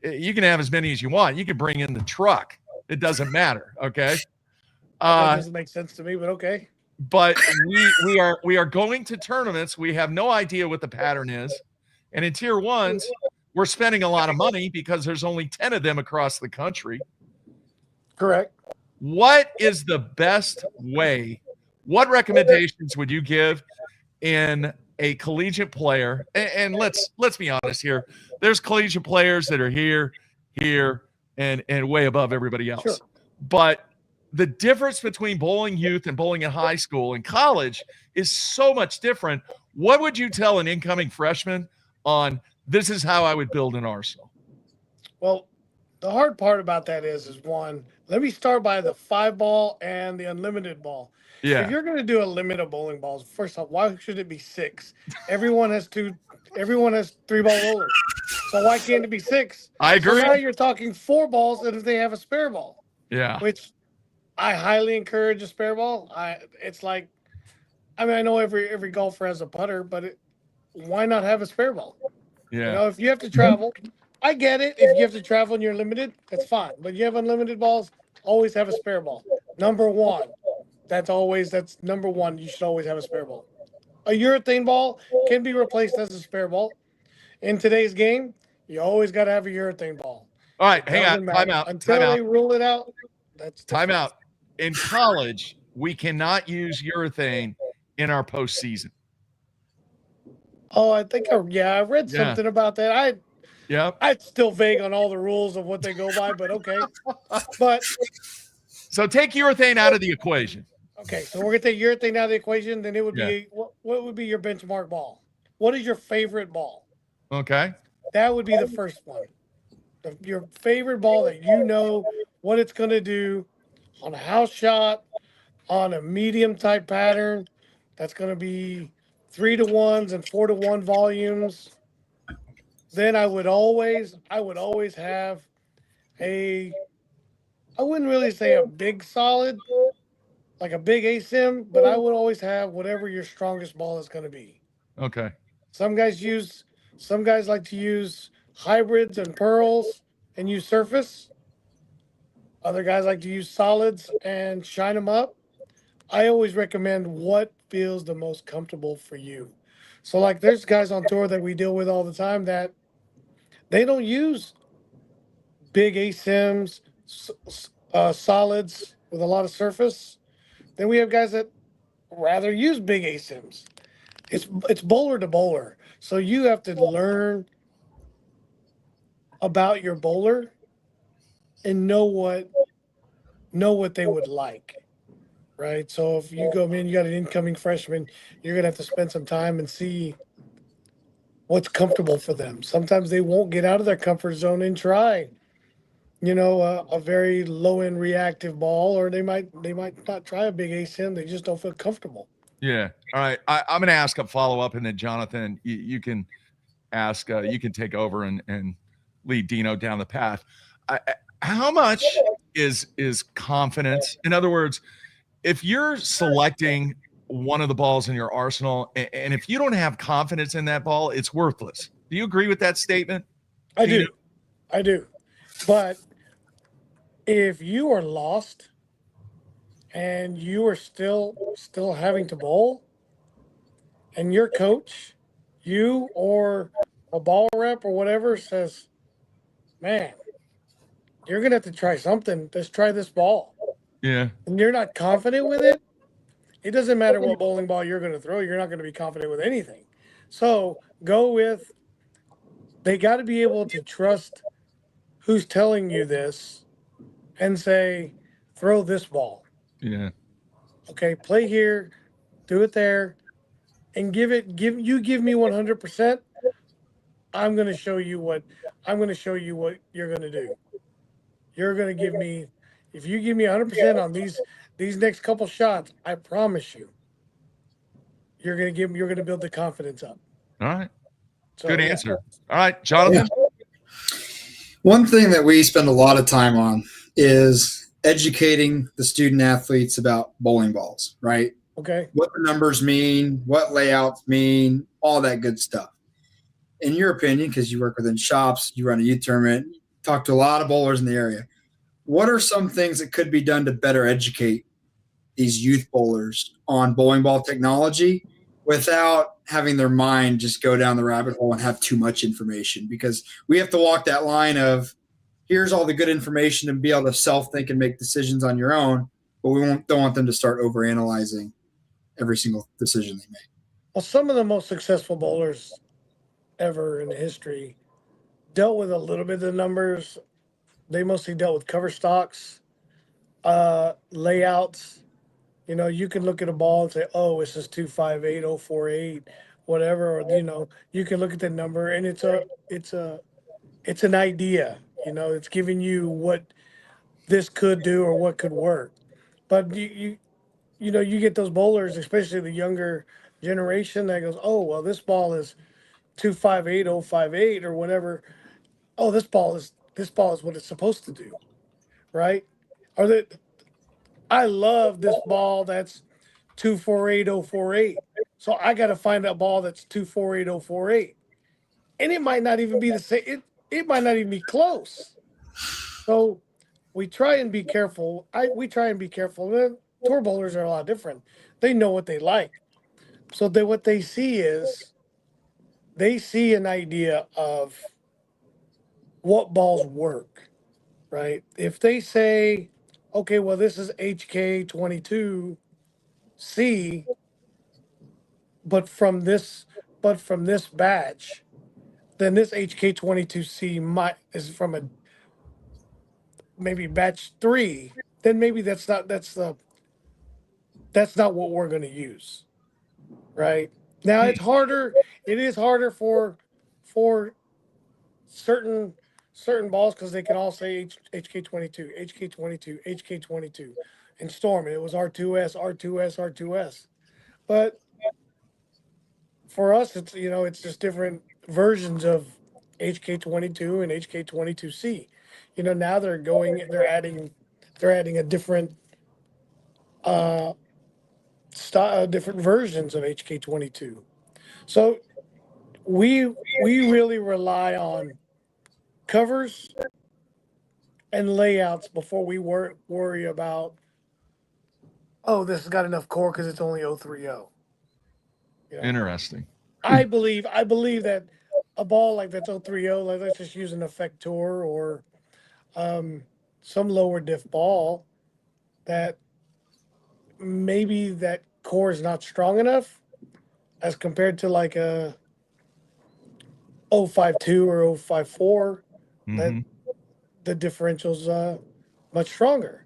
You can have as many as you want. You can bring in the truck. It doesn't matter, okay? That doesn't make sense to me, but okay. But we are going to tournaments. We have no idea what the pattern is. And in tier ones, we're spending a lot of money because there's only 10 of them across the country. Correct. What is the best way? What recommendations would you give in a collegiate player? And let's be honest here. There's collegiate players that are here, and way above everybody else. Sure. But the difference between bowling youth and bowling in high school and college is so much different. What would you tell an incoming freshman on this is how I would build an arsenal? Well, the hard part about that is one, let me start by the 5-ball and the unlimited ball. Yeah. If you're going to do a limit of bowling balls, first off, why should it be 6? Everyone has 3-ball rollers. So why can't it be 6? I agree. So now you're talking 4 balls, and if they have a spare ball. Yeah. Which I highly encourage a spare ball. It's like, I mean, I know every golfer has a putter, but why not have a spare ball? Yeah. You know, if you have to travel, I get it. If you have to travel and you're limited, that's fine. But you have unlimited balls, always have a spare ball. Number one. That's number one. You should always have a spare ball. A urethane ball can be replaced as a spare ball. In today's game, you always got to have a urethane ball. All right, hang on. Time out. Until they rule it out, that's time out. In college, we cannot use urethane in our postseason. Oh, I think I read something about that. I'm still vague on all the rules of what they go by, but okay. But so take urethane out of the equation. Okay, so we're gonna take urethane out of the equation. Then it would be what would be your benchmark ball? What is your favorite ball? Okay, that would be the first one. Your favorite ball that you know what it's gonna do on a house shot, on a medium type pattern. That's gonna be 3-to-1s and 4-to-1 volumes. Then I would always have I wouldn't really say a big solid, like a big ASIM, but I would always have whatever your strongest ball is going to be. Okay. Some guys like to use hybrids and pearls and use surface. Other guys like to use solids and shine them up. I always recommend what feels the most comfortable for you. So like there's guys on tour that we deal with all the time that they don't use big ASIMs, solids with a lot of surface. Then we have guys that rather use big ASIMs. It's bowler to bowler. So you have to learn about your bowler and know what they would like. Right? So if you go in, you got an incoming freshman, you're gonna have to spend some time and see what's comfortable for them. Sometimes they won't get out of their comfort zone and try, a very low end reactive ball, or they might not try a big ASIM. They just don't feel comfortable. Yeah. All right. I'm going to ask a follow up, and then Jonathan, you can ask. You can take over and lead Dino down the path. How much is confidence? In other words, if you're selecting one of the balls in your arsenal, and if you don't have confidence in that ball, it's worthless. Do you agree with that statement? I do. But if you are lost and you are still having to bowl, and your coach, you or a ball rep or whatever says, man, you're going to have to try something. Let's try this ball. Yeah. And you're not confident with it, it doesn't matter what bowling ball you're going to throw. You're not going to be confident with anything. So they got to be able to trust who's telling you this and say, throw this ball. Yeah. Okay, play here, do it there, and give me 100%. I'm going to show you what you're going to do. You're going to give me, if you give me 100% on these next couple shots, I promise you, you're going to build the confidence up. All right. So, good answer. All right, Jonathan. Yeah. One thing that we spend a lot of time on is educating the student athletes about bowling balls, right? Okay. What the numbers mean, what layouts mean, all that good stuff. In your opinion, because you work within shops, you run a youth tournament, talk to a lot of bowlers in the area, what are some things that could be done to better educate these youth bowlers on bowling ball technology without having their mind just go down the rabbit hole and have too much information, because we have to walk that line of here's all the good information and be able to self-think and make decisions on your own, but we don't want them to start overanalyzing every single decision they make. Well, some of the most successful bowlers ever in history dealt with a little bit of the numbers. They mostly dealt with cover stocks, layouts. You know, you can look at a ball and say, "Oh, this is 258048, whatever," or you can look at the number and it's an idea. You know, it's giving you what this could do or what could work. But you get those bowlers, especially the younger generation, that goes, "Oh, well, this ball is 258058 or whatever. Oh, this ball is what it's supposed to do, right?" Or that I love this ball that's 248048. So I got to find a ball that's 248048. And it might not even be the same. It might not even be close. So we try and be careful. We try and be careful. Tour bowlers are a lot different. They know what they like. So what they see is they see an idea of what balls work, right? If they say, okay, well, this is HK22C, but from this batch, then this HK22C is from a maybe batch 3. Then maybe that's not what we're going to use, right? Now it's harder. It is harder for certain balls because they can all say HK22, HK22, HK22, and Storm. And it was R2S, R2S, R2S. But for us, it's just different versions of HK22 and HK22C. Now they're adding a different style, different versions of HK22. So we really rely on covers and layouts before we worry about, oh, this has got enough core because it's only 030. Interesting. I believe that a ball like that's 030, like let's just use an effector or some lower diff ball, that maybe that core is not strong enough as compared to like a 052 or 054, that the differential's much stronger.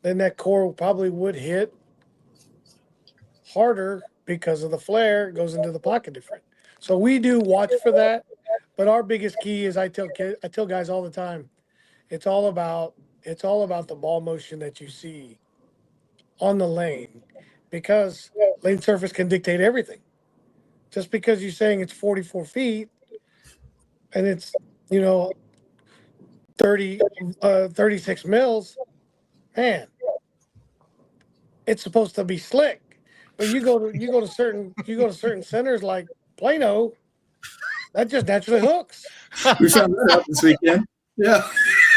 Then that core probably would hit harder because of the flare. It goes into the pocket different. So we do watch for that. But our biggest key is I tell guys all the time, it's all about the ball motion that you see on the lane, because lane surface can dictate everything. Just because you're saying it's 44 feet and it's 36 mils, man, it's supposed to be slick. But you go to certain centers like Plano, that just naturally hooks. We found that out this weekend. Yeah.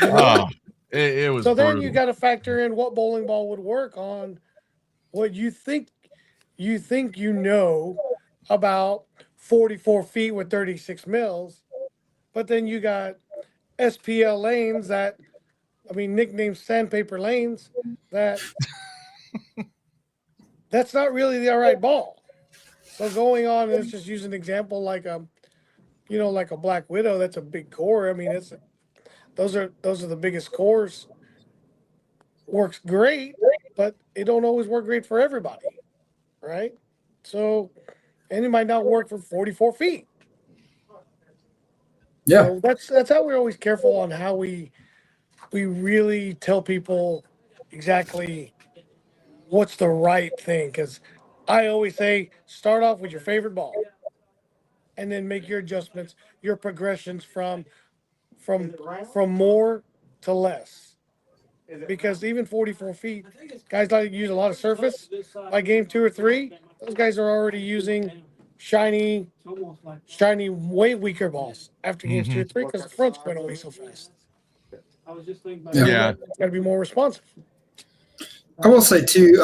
Oh, it was So then brutal. you got to factor in what bowling ball would work on what you think about 44 feet with 36 mils. But then you got SPL lanes nicknamed sandpaper lanes, that's not really the right ball. So going on, let's just use an example like like a Black Widow. That's a big core. I mean, those are the biggest cores. Works great, but it don't always work great for everybody, right? So, and it might not work for 44 feet. Yeah. So that's how we're always careful on how we really tell people exactly what's the right thing. Because I always say, start off with your favorite ball, and then make your adjustments, your progressions from more to less. Because even 44 feet, guys like to use a lot of surface. By game 2 or 3, those guys are already using shiny, way weaker balls after games 2 or 3 because the front's going away so fast. Yeah. Got to be more responsive. I will say too,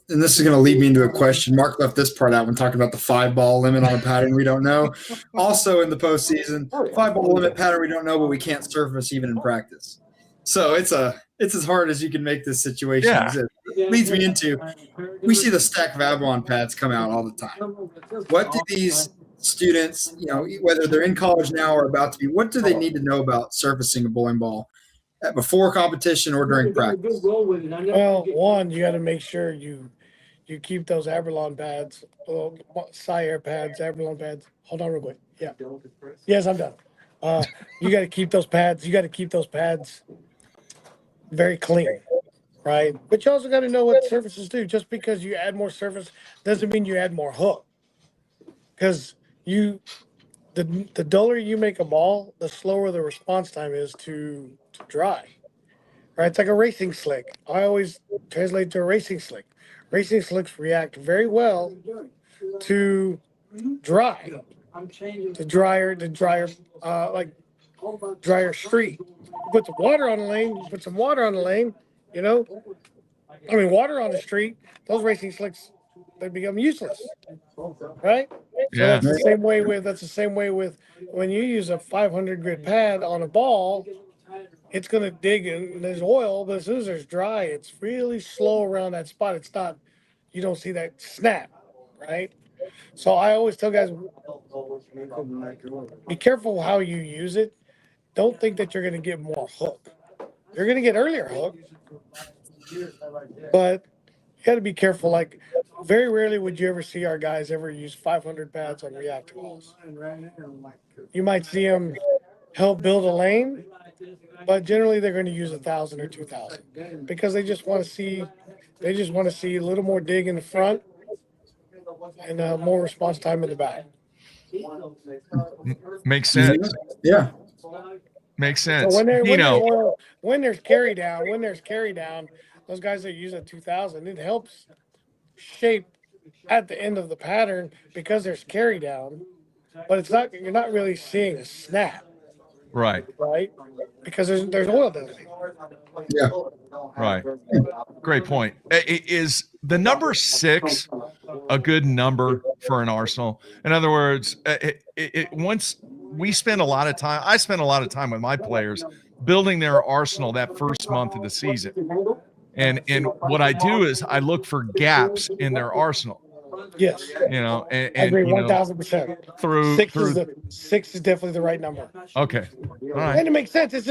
and this is going to lead me into a question. Mark left this part out when talking about the 5-ball limit on a pattern we don't know. Also in the postseason, 5-ball limit pattern we don't know, but we can't surface even in practice. So it's as hard as you can make this situation exist. It leads me into, we see the stack of Avalon pads come out all the time. What do these students, whether they're in college now or about to be, what do they need to know about surfacing a bowling ball before competition or during practice? Well, one, you got to make sure you keep those Avalon pads, Sire pads, Avalon pads. Hold on real quick. Yeah. Yes, I'm done. You got to keep those pads. You got to keep those pads very clean, right? But you also got to know what surfaces do. Just because you add more surface doesn't mean you add more hook. Because the duller you make a ball, the slower the response time is to dry. Right? It's like a racing slick. I always translate to a racing slick. Racing slicks react very well to dry, to drier, like drier street. Put some water on the lane. Put some water on the lane. Water on the street. Those racing slicks, they become useless, right? So Yeah. that's the same way with when you use a 500 grit pad on a ball. It's going to dig in. There's oil, but as soon as there's dry, it's really slow around that spot. It's not, you don't see that snap, right? So I always tell guys, be careful how you use it. Don't think that you're going to get more hook. You're going to get earlier hook, but you got to be careful. Like, very rarely would you ever see our guys ever use 500 pads on reactor balls. You might see them help build a lane, but generally they're going to use 1,000 or 2,000 because they just want to see a little more dig in the front and more response time in the back. Makes sense. Yeah. Makes sense. So when there's carry down, those guys that use a 2,000, it helps shape at the end of the pattern because there's carry down, but you're not really seeing a snap. Right. Because there's oil down there. Yeah. Right. Great point. Is the number 6 a good number for an arsenal? In other words, once we spend a lot of time, I spend a lot of time with my players building their arsenal that first month of the season. And what I do is I look for gaps in their arsenal. Yes. And I agree 1,000%. Through 6 is definitely the right number. Okay. All right. And it makes sense. It's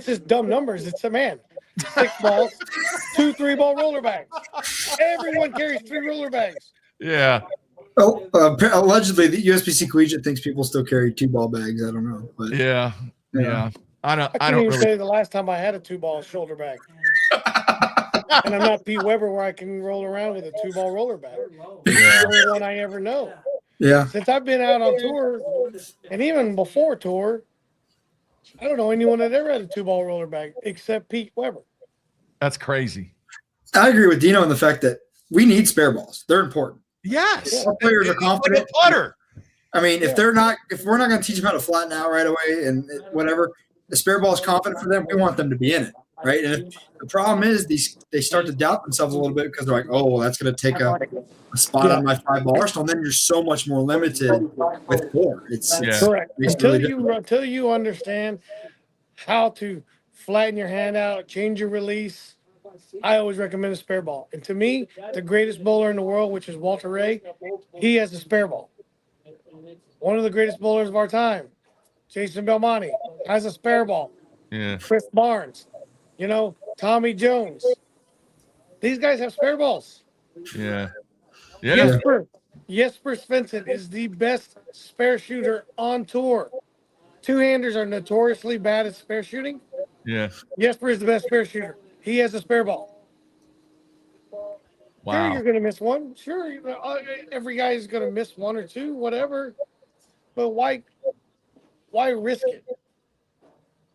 just dumb numbers. It's 6 balls, 2 3-ball roller bags. Everyone carries 3 roller bags. Yeah. Well, allegedly, the USBC Collegiate thinks people still carry 2-ball bags. I don't know, but Yeah. I don't even really say the last time I had a 2-ball shoulder bag. And I'm not Pete Weber where I can roll around with a 2-ball roller bag. It's the only one I ever know. Yeah. Since I've been out on tour, and even before tour, I don't know anyone that ever had a 2-ball roller bag except Pete Weber. That's crazy. I agree with Dino in the fact that we need spare balls. They're important. Yes. Our players are confident. Like butter. I mean, if we're not going to teach them how to flatten out right away and whatever, the spare ball is confident for them. We want them to be in it, right? And if the problem is they start to doubt themselves a little bit because they're like, oh, well, that's going to take a spot on my 5-ball arsenal. And then you're so much more limited with 4. It's correct. Really Until you understand how to flatten your hand out, change your release, I always recommend a spare ball. And to me, the greatest bowler in the world, which is Walter Ray, he has a spare ball. One of the greatest bowlers of our time, Jason Belmonte, has a spare ball. Yeah. Chris Barnes, Tommy Jones. These guys have spare balls. Yeah. Jesper Svensson is the best spare shooter on tour. Two-handers are notoriously bad at spare shooting. Yeah. Jesper is the best spare shooter. He has a spare ball. Wow. Sure, you're going to miss one. Sure, every guy is going to miss 1 or 2, whatever. But why risk it?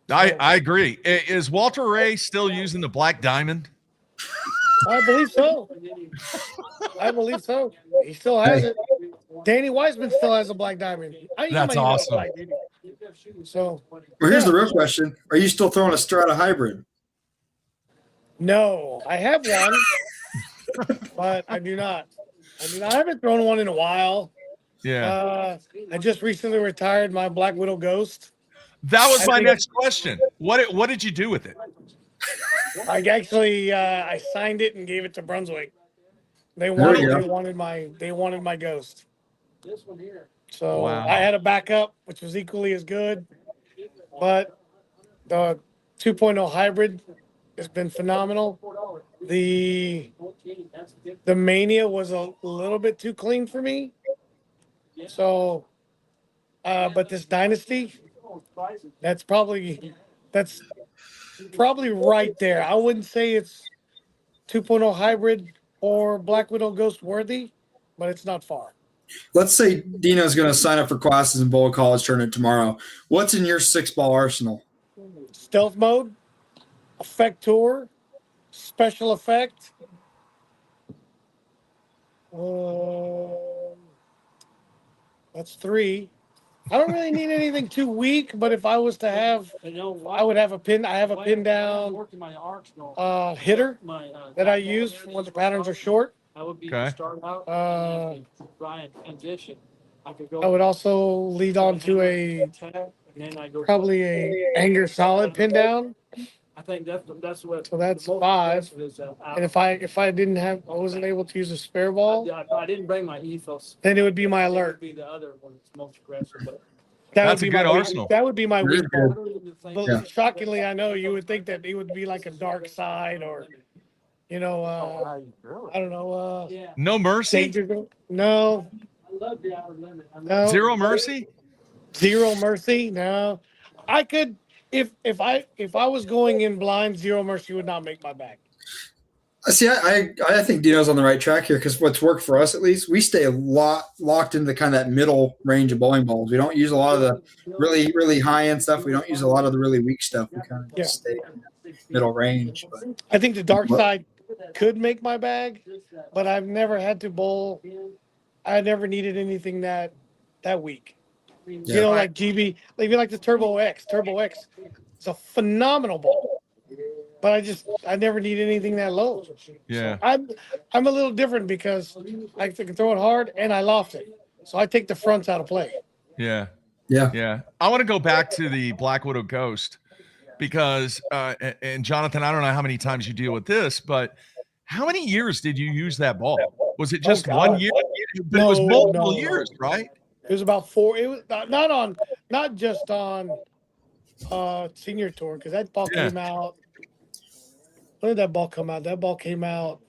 I agree. Is Walter Ray still using the black diamond? I believe so. He still has it. Danny Wiseman still has a black diamond. That's awesome. So, well, here's the real question: are you still throwing a Strata hybrid? No, I have one. but I do not. I haven't thrown one in a while. Yeah. I just recently retired my Black Widow Ghost. That was I my think- next question. What did you do with it? I actually I signed it and gave it to Brunswick. They There we wanted go. they wanted my Ghost. So Wow. I had a backup which was equally as good, but the 2.0 hybrid has been phenomenal. The Mania was a little bit too clean for me. So but this Dynasty, that's probably right there. I wouldn't say it's 2.0 hybrid or Black Widow Ghost worthy, but it's not far. Let's say Dino's going to sign up for classes in Bowl College tournament tomorrow. What's in your 6-ball arsenal? Stealth mode, effect tour, special effect. That's 3. I don't really need anything too weak, but if I was to have, I would have a pin. I have a pin down hitter that I use when the patterns are short. Okay. I would also lead on to probably a anger solid pin down. So that's 5. And if I didn't have, I wasn't able to use a spare ball, I didn't bring my ethos. then it would be my That would alert. be the other one that's most aggressive. But That's a good arsenal. That would be my Really weak good. ball. But Yeah. shockingly, I know you would think that it would be like a dark side or, you know, I don't know. yeah, No mercy? Danger. No, I love the outer limit. no. Zero mercy? Zero mercy. No, I could if I was going in blind, zero mercy would not make my bag. See, I think Dino's on the right track here because what's worked for us at least, we stay a lot locked into kind of that middle range of bowling balls. We don't use a lot of the really, really high end stuff. We don't use a lot of the really weak stuff. We kind of just stay in that middle range. But I think the dark side could make my bag, but I've never had to bowl. I never needed anything that weak. You know, like GB, even like the Turbo X. Turbo X is a phenomenal ball, but I never need anything that low. Yeah. So I'm a little different because I can throw it hard and I loft it, so I take the fronts out of play. Yeah. yeah, Yeah. I want to go back to the Black Widow Ghost because, and Jonathan, I don't know how many times you deal with this, but how many years did you use that ball? Was it just God. 1 year? But it was No, multiple no. years, right? It was about 4. It was not just on senior tour because that ball Yeah. came out. When did that ball come out? That ball came out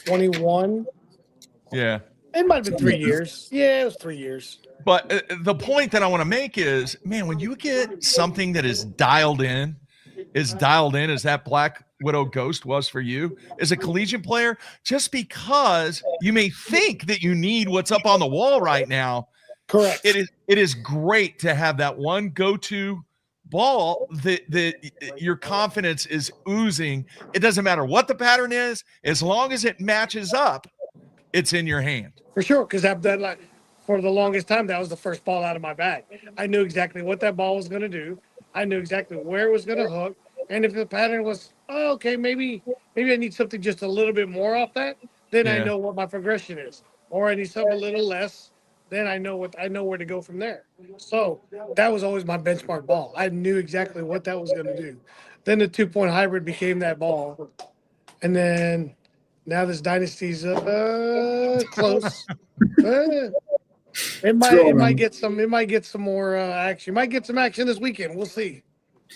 21. Yeah. It might have been 3 years. Yeah, it was 3 years. But the point that I want to make is, man, when you get something that is dialed in as that Black Widow Ghost was for you as a collegiate player, just because you may think that you need what's up on the wall right now, Correct. it is great to have that one go-to ball that your confidence is oozing. It doesn't matter what the pattern is, as long as it matches up, it's in your hand. For sure, because that like for the longest time, that was the first ball out of my bag. I knew exactly what that ball was going to do. I knew exactly where it was going to hook, and if the pattern was, oh, okay, maybe I need something just a little bit more off that, then I Yeah. know what my progression is, or I need something a little less. Then I know where to go from there. So that was always my benchmark ball. I knew exactly what that was going to do. Then the 2-point hybrid became that ball, and then now this dynasty's close. It might get some more action. Might get some action this weekend. We'll see.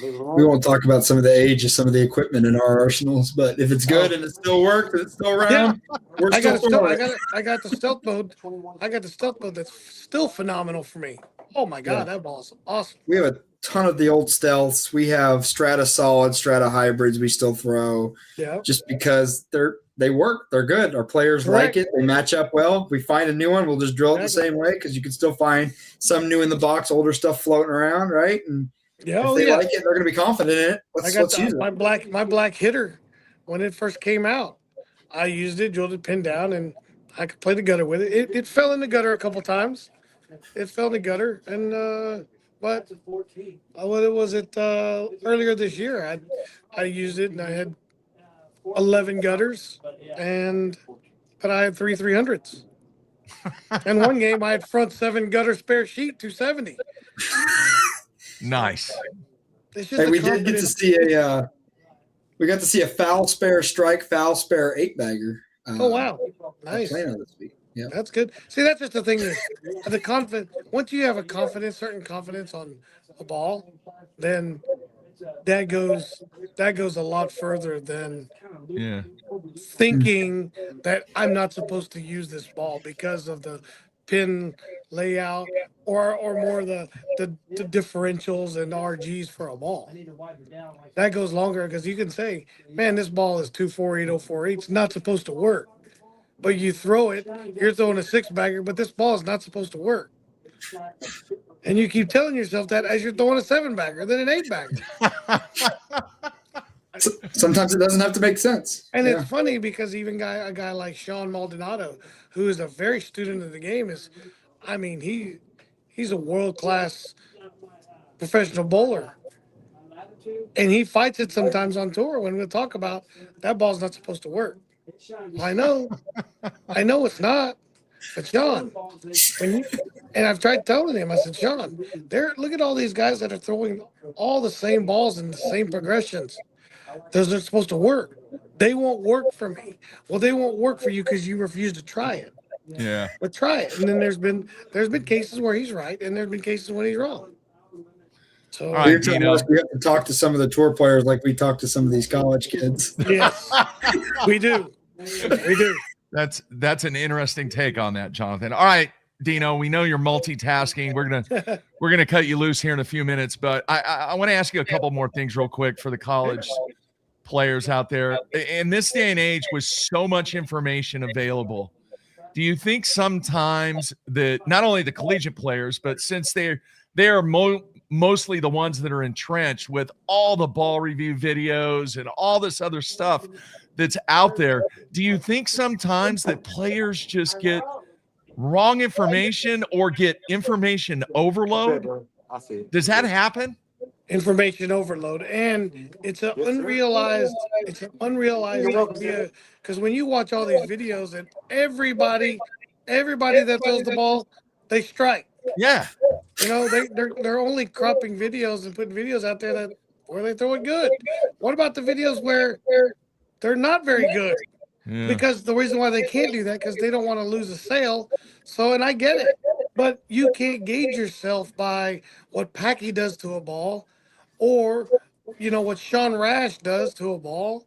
we won't talk about some of the age of some of the equipment in our arsenals, but if it's good and it still works and it's still around, we're I still throwing it. I got the stealth mode. I got the stealth mode that's still phenomenal for me. Oh my god, that ball's awesome. We have a ton of the old stealths. We have Strata solid, Strata hybrids we still throw Yeah. just because they work. They're good. Our players Correct. like it. They match up well. If we find a new one, we'll just drill it the same way because you can still find some new in the box, older stuff floating around, right? And Yeah, if they like it, they're going to be confident in it. Let's use it. my black hitter when it first came out. I used it, drilled it pin down, and I could play the gutter with it. It fell in the gutter a couple times. It fell in the gutter, and but what was it earlier this year? I used it and I had 11 gutters, but I had 300s. And one game I had front 7 gutter spare sheet 270. Nice. It's just Hey, a we did get to confidence. see a foul spare strike, foul spare 8-bagger. Oh wow, At nice. Plano this week. Yeah. That's good. See, that's just the thing is the confidence. Once you have a confidence, certain confidence on a ball, then that goes a lot further than Yeah. thinking that I'm not supposed to use this ball because of the pin layout or more the differentials and RGs for a ball. That goes longer because you can say, man, this ball is 248.048. It's not supposed to work. But you throw it, you're throwing a 6-bagger, but this ball is not supposed to work. And you keep telling yourself that as you're throwing a 7-bagger, then an 8-bagger. Sometimes it doesn't have to make sense. And Yeah. it's funny because even a guy like Sean Maldonado, who is a very student of the game, he's a world-class professional bowler. And he fights it sometimes on tour when we talk about that ball's not supposed to work. Well, I know it's not. But Sean, and I've tried telling him, I said, Sean, look at all these guys that are throwing all the same balls in the same progressions. Those are supposed to work. They won't work for me. Well, they won't work for you because you refuse to try it. Yeah. But try it. And then there's been cases where he's right, and there's been cases when he's wrong. So All right, You're telling Dino. us we have to talk to some of the tour players like we talk to some of these college kids. yes, we do. We do. That's an interesting take on that, Jonathan. All right, Dino, we know you're multitasking. We're gonna cut you loose here in a few minutes, but I want to ask you a couple more things real quick for the college players out there. In this day and age, with so much information available, do you think sometimes that not only the collegiate players, but since they are mostly the ones that are entrenched with all the ball review videos and all this other stuff that's out there, do you think sometimes that players just get wrong information or get information overload? Does that happen? Information overload, and it's an unrealized idea because when you watch all these videos and everybody that throws the ball, they strike. Yeah. You know, they're only cropping videos and putting videos out there where they throw it good. What about the videos where they're not very good? Yeah. Because the reason why they can't do that because they don't want to lose a sale. So, and I get it, but you can't gauge yourself by what Packy does to a ball, or what Sean Rash does to a ball.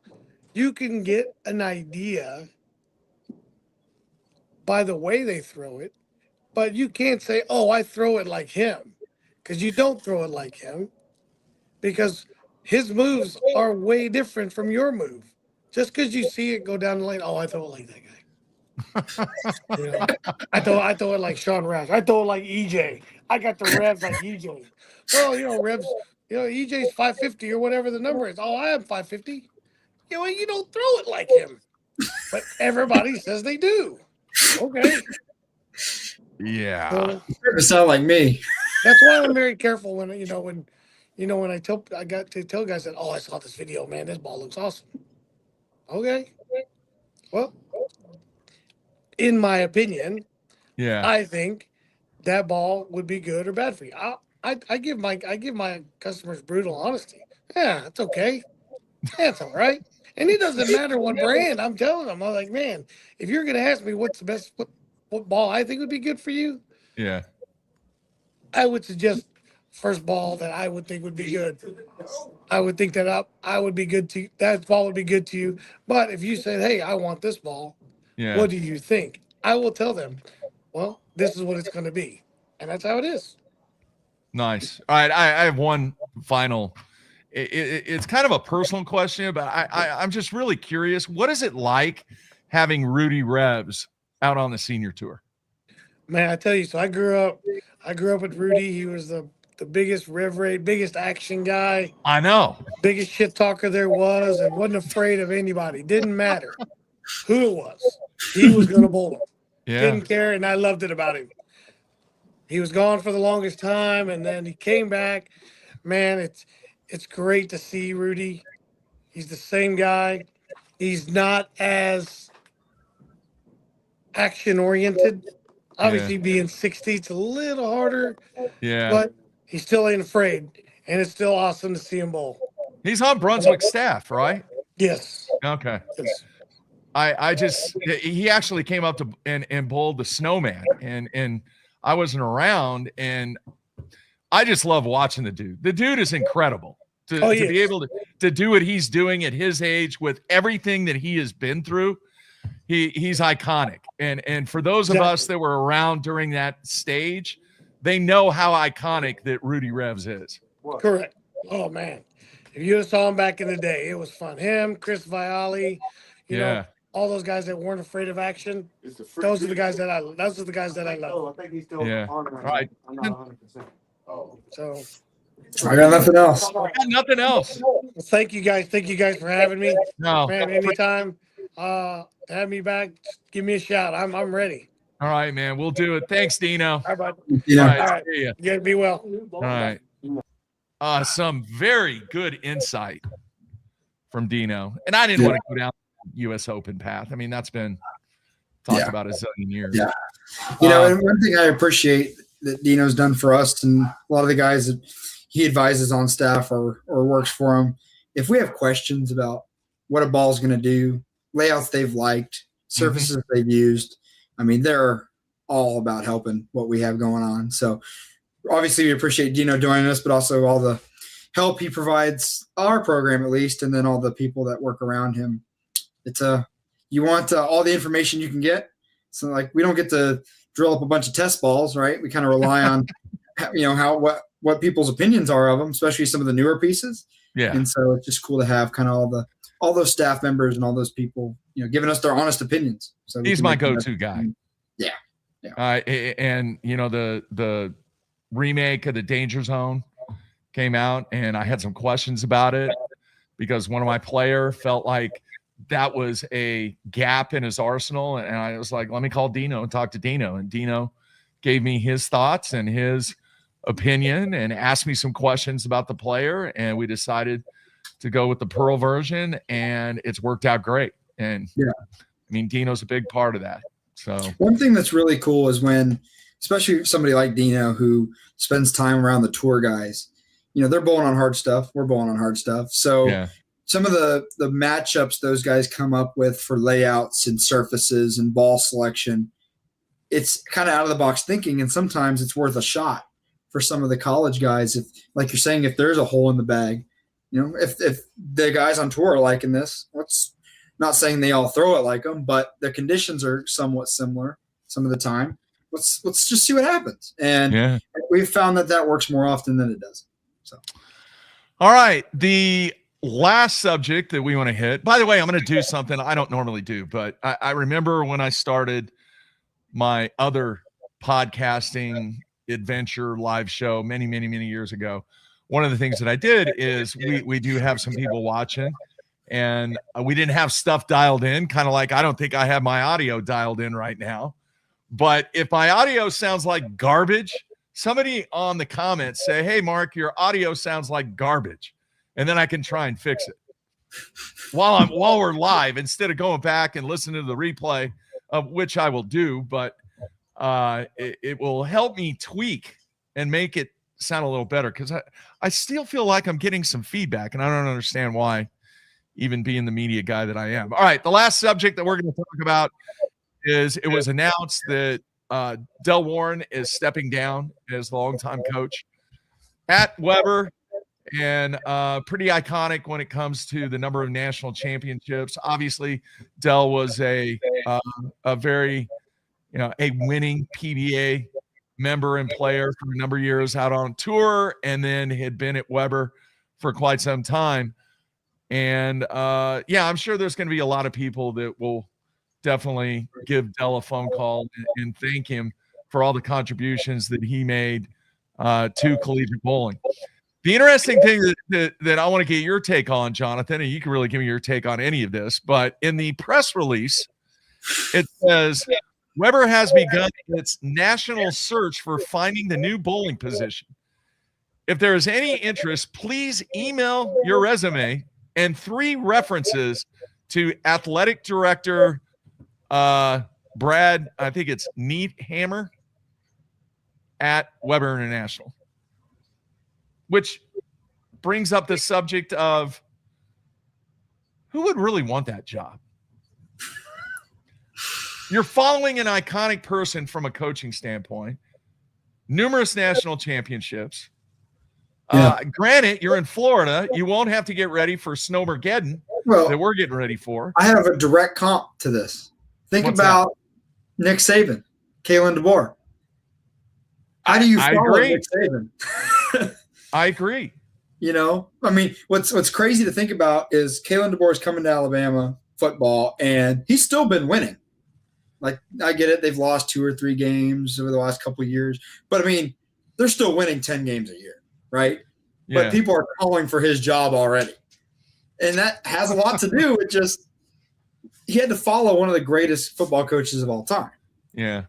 You can get an idea by the way they throw it, but you can't say, "Oh, I throw it like him," because you don't throw it like him, because his moves are way different from your move. Just because you see it go down the lane, oh, I throw it like that guy. I throw it like Sean Rash. I throw it like EJ. I got the revs like EJ. Well, revs. EJ's 550 or whatever the number is. Oh, I am 550. You don't throw it like him, but everybody says they do. Okay. Yeah. So It sound like me. that's why I'm very careful when I got to tell guys that, oh, I saw this video, man, this ball looks awesome. Okay. Well, in my opinion, Yeah. I think that ball would be good or bad for you. I give my customers brutal honesty. Yeah, it's okay. Yeah, it's all right. And it doesn't matter what brand. I'm telling them. I'm like, man, if you're gonna ask me what's the best what ball I think would be good for you, Yeah. I would suggest first ball that I would think would be good. I would think that I would be good to that ball would be good to you. But if you said, hey, I want this ball, Yeah. what do you think? I will tell them, well, this is what it's going to be. And that's how it is. Nice. All right. I have one final. It's kind of a personal question, but I'm just really curious. What is it like having Rudy Revs out on the senior tour? Man, I tell you, so I grew up with Rudy. He was the biggest rev rate, biggest action guy, I know. biggest shit talker there was, and wasn't afraid of anybody. Didn't matter who it was. He was going to bowl him. Yeah. Didn't care, and I loved it about him. He was gone for the longest time, and then he came back. Man, it's great to see Rudy. He's the same guy. He's not as action oriented. Obviously, being 60, it's a little harder, Yeah. but he still ain't afraid, and it's still awesome to see him bowl. He's on Brunswick staff, right? Yes. Okay. Yes. He actually came up to and bowled the snowman, and I wasn't around, and I just love watching the dude. The dude is incredible to be able to do what he's doing at his age with everything that he has been through. He's iconic. And for those of us that were around during that stage, they know how iconic that Rudy Revs is. Correct. Oh man. If you saw him back in the day, it was fun. Him, Chris Viali, you know, all those guys that weren't afraid of action. Those are the guys that I love. I think he's still on right now. Right. I'm not 100%. Oh. So I got nothing else. I got nothing else. well, thank you guys. Thank you guys for having me. No. Man, anytime have me back, give me a shout. I'm ready. All right, man. We'll do it. Thanks, Dino. All right, bud. You know, All right. All right. See ya. You guys be well. All right. Some very good insight from Dino. And I didn't want to go down the U.S. Open path. I mean, that's been talked about a zillion years. Yeah. You know, and one thing I appreciate that Dino's done for us and a lot of the guys that he advises on staff or works for him, if we have questions about what a ball's going to do, layouts they've liked, surfaces they've used, I mean, they're all about helping what we have going on. So obviously we appreciate Dino joining us, but also all the help he provides our program at least, and then all the people that work around him. It's you want all the information you can get. So like we don't get to drill up a bunch of test balls, right? We kind of rely on, what people's opinions are of them, especially some of the newer pieces. Yeah. And so it's just cool to have kind of all those staff members and all those people, you know, giving us their honest opinions. So he's my go-to guy. Yeah. And you know, the remake of the Danger Zone came out, and I had some questions about it because one of my player felt like that was a gap in his arsenal. And I was like, let me call Dino and talk to Dino. And Dino gave me his thoughts and his opinion and asked me some questions about the player. And we decided to go with the Pearl version, and it's worked out great. And I mean, Dino's a big part of that. So one thing that's really cool is when, especially somebody like Dino who spends time around the tour guys, you know, they're bowling on hard stuff. We're bowling on hard stuff. So some of the matchups those guys come up with for layouts and surfaces and ball selection, it's kind of out of the box thinking. And sometimes it's worth a shot for some of the college guys. If, like you're saying, if there's a hole in the bag, you know, if the guys on tour are liking this, not saying they all throw it like them, but the conditions are somewhat similar some of the time. Let's just see what happens. And we've found that works more often than it doesn't. So, all right. The last subject that we want to hit, by the way, I'm going to do something I don't normally do, but I remember when I started my other podcasting adventure live show many, many, many years ago. One of the things that I did is we do have some people watching, and we didn't have stuff dialed in, kind of like I don't think I have my audio dialed in right now. But if my audio sounds like garbage, somebody on the comments say, hey, Mark, your audio sounds like garbage. And then I can try and fix it while we're live instead of going back and listening to the replay, of which I will do. But it will help me tweak and make it sound a little better, because I still feel like I'm getting some feedback, and I don't understand why, even being the media guy that I am. All right, the last subject that we're going to talk about is it was announced that Del Warren is stepping down as the longtime coach at Weber, and pretty iconic when it comes to the number of national championships. Obviously, Del was a very, a winning PBA member and player for a number of years out on tour, and then had been at Weber for quite some time. And I'm sure there's going to be a lot of people that will definitely give Del a phone call and thank him for all the contributions that he made to collegiate bowling. The interesting thing that I want to get your take on, Jonathan, and you can really give me your take on any of this, but in the press release, it says Weber has begun its national search for finding the new bowling position. If there is any interest, please email your resume and 3 references to athletic director Brad, I think it's Needhammer at Weber International, which brings up the subject of who would really want that job? You're following an iconic person from a coaching standpoint, numerous national championships. Granted, you're in Florida. You won't have to get ready for Snowmageddon that we're getting ready for. I have a direct comp to this. Think about Nick Saban, Kalen DeBoer. How do you follow Nick Saban? I agree. You know, I mean, what's crazy to think about is Kalen DeBoer is coming to Alabama football, and he's still been winning. Like, I get it. They've lost 2 or 3 games over the last couple of years. But, I mean, they're still winning 10 games a year, right? Yeah. But people are calling for his job already. And that has a lot to do with just he had to follow one of the greatest football coaches of all time. Yeah.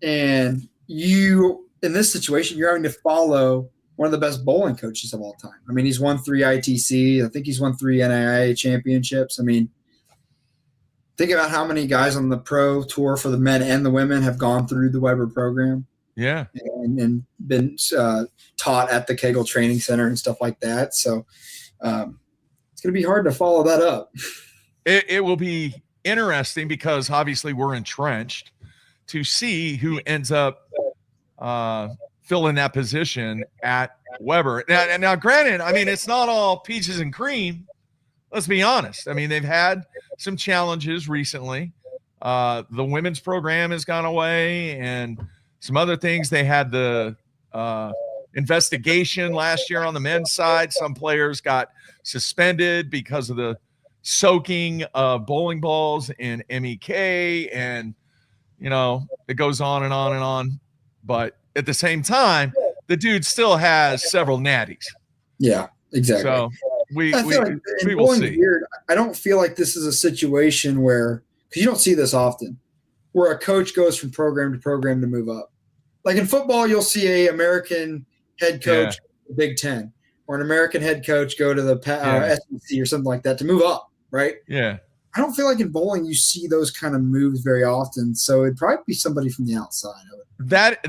And you, in this situation, you're having to follow one of the best bowling coaches of all time. I mean, he's won 3 ITC. I think he's won 3 NAIA championships. I mean, think about how many guys on the pro tour for the men and the women have gone through the Weber program. Yeah. And been taught at the Kegel Training Center and stuff like that. So it's going to be hard to follow that up. It will be interesting because obviously we're entrenched to see who ends up filling that position at Weber. Now, granted, I mean, it's not all peaches and cream. Let's be honest. I mean, they've had some challenges recently. The women's program has gone away and some other things. They had the investigation last year on the men's side. Some players got suspended because of the soaking of bowling balls in MEK. And, you know, it goes on and on and on. But at the same time, the dude still has several natties. Yeah, exactly. So we will see. Weird. I don't feel like this is a situation where, because you don't see this often, where a coach goes from program to program to move up. Like in football, you'll see an American head coach in the Big Ten or an American head coach go to the SEC or something like that to move up, right? Yeah. I don't feel like in bowling you see those kind of moves very often. So it'd probably be somebody from the outside of it.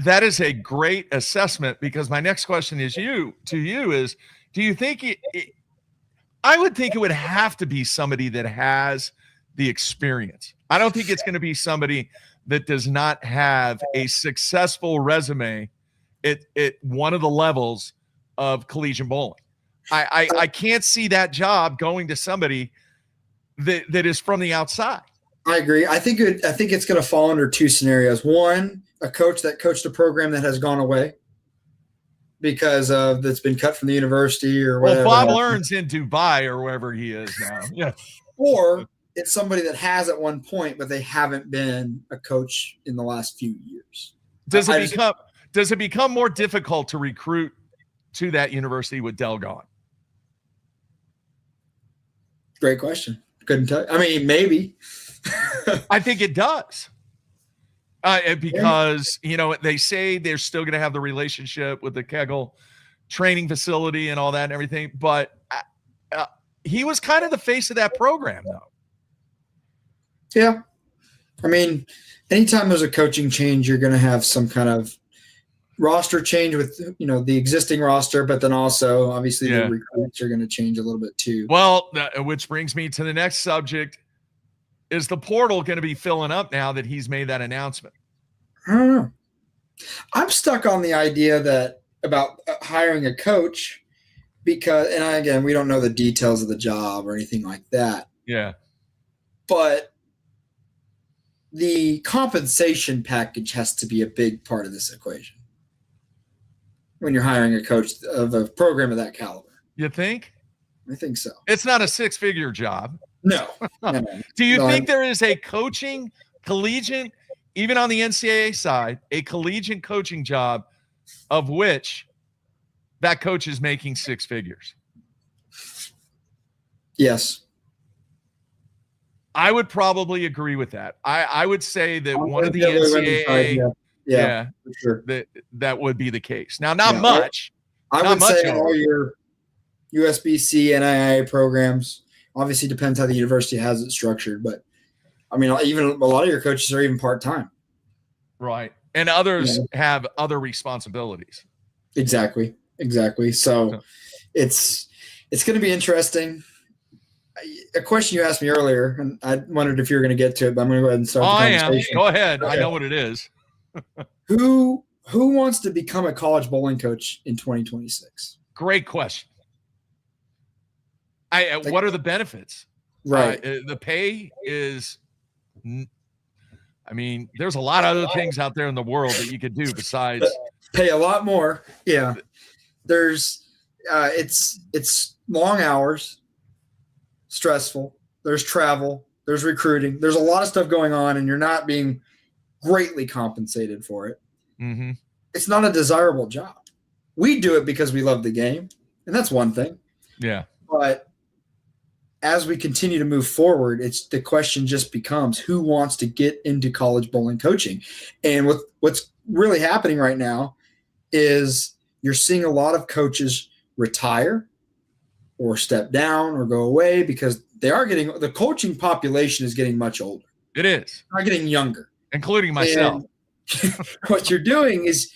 That is a great assessment, because my next question is do you think I would think it would have to be somebody that has the experience. I don't think it's going to be somebody that does not have a successful resume at one of the levels of collegiate bowling. I can't see that job going to somebody that is from the outside. I agree. I think it's going to fall under 2 scenarios. One, a coach that coached a program that has gone away because of that's been cut from the university or whatever. Well, Bob learns in Dubai or wherever he is now. Yeah. Or it's somebody that has at one point, but they haven't been a coach in the last few years. Does it become more difficult to recruit to that university with Dell gone? Great question. Couldn't tell. I mean, maybe. I think it does. Because, you know, they say they're still going to have the relationship with the Kegel training facility and all that and everything. But he was kind of the face of that program, though. Yeah. I mean, anytime there's a coaching change, you're going to have some kind of roster change with, you know, the existing roster, but then also obviously the recruits are going to change a little bit too. Well, which brings me to the next subject. Is the portal going to be filling up now that he's made that announcement? I don't know. I'm stuck on the idea about hiring a coach because, and again, we don't know the details of the job or anything like that. Yeah. But the compensation package has to be a big part of this equation when you're hiring a coach of a program of that caliber. You think? I think so. It's not a 6-figure job. No. Do you think there is a coaching collegiate, even on the NCAA side, a collegiate coaching job of which that coach is making 6 figures? Yes. I would probably agree with that. I would say that one of the NCAA, for sure. that would be the case. Now, not much. I would say all your USBC, NIA programs, Obviously, depends how the university has it structured, but I mean, even a lot of your coaches are even part-time. Right. And others have other responsibilities. Exactly. So it's going to be interesting. A question you asked me earlier, and I wondered if you were going to get to it, but I'm going to go ahead and start the conversation. Go ahead. Okay. I know what it is. Who wants to become a college bowling coach in 2026? Great question. What are the benefits? Right. The pay is, I mean, there's a lot of other things out there in the world that you could do besides pay a lot more. Yeah. There's, it's long hours, stressful. There's travel, there's recruiting. There's a lot of stuff going on, and you're not being greatly compensated for it. Mm-hmm. It's not a desirable job. We do it because we love the game, and that's one thing. Yeah. But as we continue to move forward, the question just becomes who wants to get into college bowling coaching. And what's really happening right now is you're seeing a lot of coaches retire or step down or go away because the coaching population is getting much older. It is. They're getting younger. Including myself. And what you're doing is,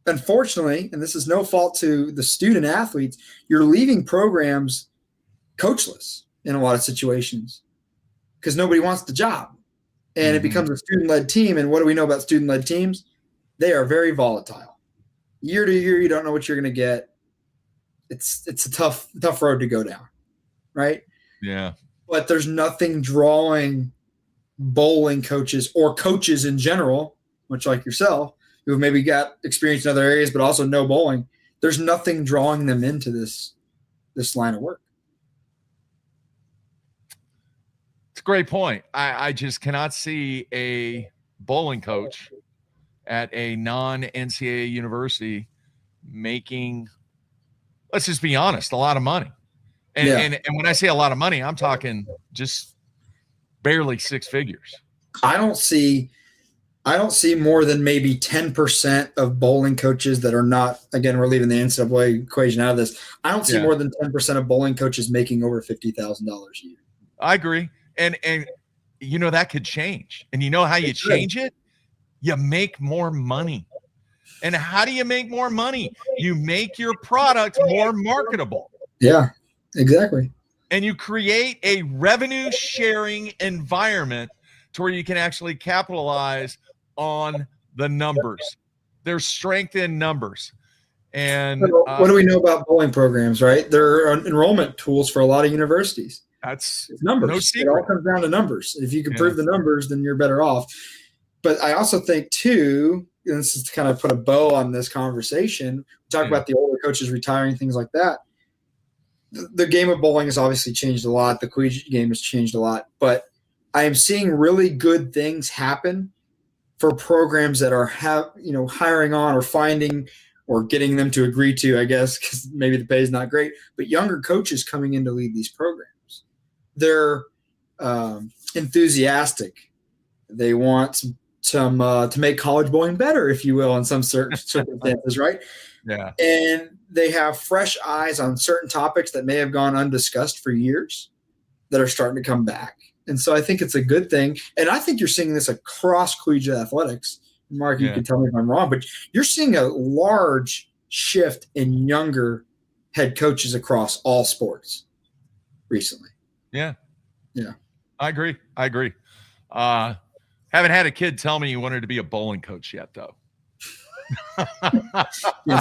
unfortunately, and this is no fault to the student athletes, you're leaving programs coachless in a lot of situations because nobody wants the job. And it becomes a student-led team. And what do we know about student-led teams? They are very volatile. Year to year, you don't know what you're going to get. It's a tough road to go down, right? Yeah. But there's nothing drawing bowling coaches or coaches in general, much like yourself, who have maybe got experience in other areas but also know bowling. There's nothing drawing them into this line of work. It's a great point. I just cannot see a bowling coach at a non-NCAA university making, let's just be honest, a lot of money. And when I say a lot of money, I'm talking just barely six figures. I don't see more than maybe 10% of bowling coaches that are not, again, we're leaving the NCAA equation out of this. I don't see more than 10% of bowling coaches making over $50,000 a year. I agree. And you know, that could change. And you know how you change it? You make more money. And how do you make more money? You make your product more marketable. Yeah, exactly. And you create a revenue sharing environment to where you can actually capitalize on the numbers. There's strength in numbers. And what do we know about bowling programs, right? They're enrollment tools for a lot of universities. It's numbers. No secret. It all comes down to numbers. If you can prove the numbers, then you're better off. But I also think, too, and this is to kind of put a bow on this conversation, we talk about the older coaches retiring, things like that. The game of bowling has obviously changed a lot. The collegiate game has changed a lot. But I am seeing really good things happen for programs that are hiring on or finding or getting them to agree to, I guess, because maybe the pay is not great, but younger coaches coming in to lead these programs. They're enthusiastic. They want to make college bowling better, if you will, in some certain circumstances, right? Yeah. And they have fresh eyes on certain topics that may have gone undiscussed for years that are starting to come back. And so I think it's a good thing. And I think you're seeing this across collegiate athletics. Mark, you can tell me if I'm wrong, but you're seeing a large shift in younger head coaches across all sports recently. Yeah. Yeah. I agree. Haven't had a kid tell me he wanted to be a bowling coach yet, though. I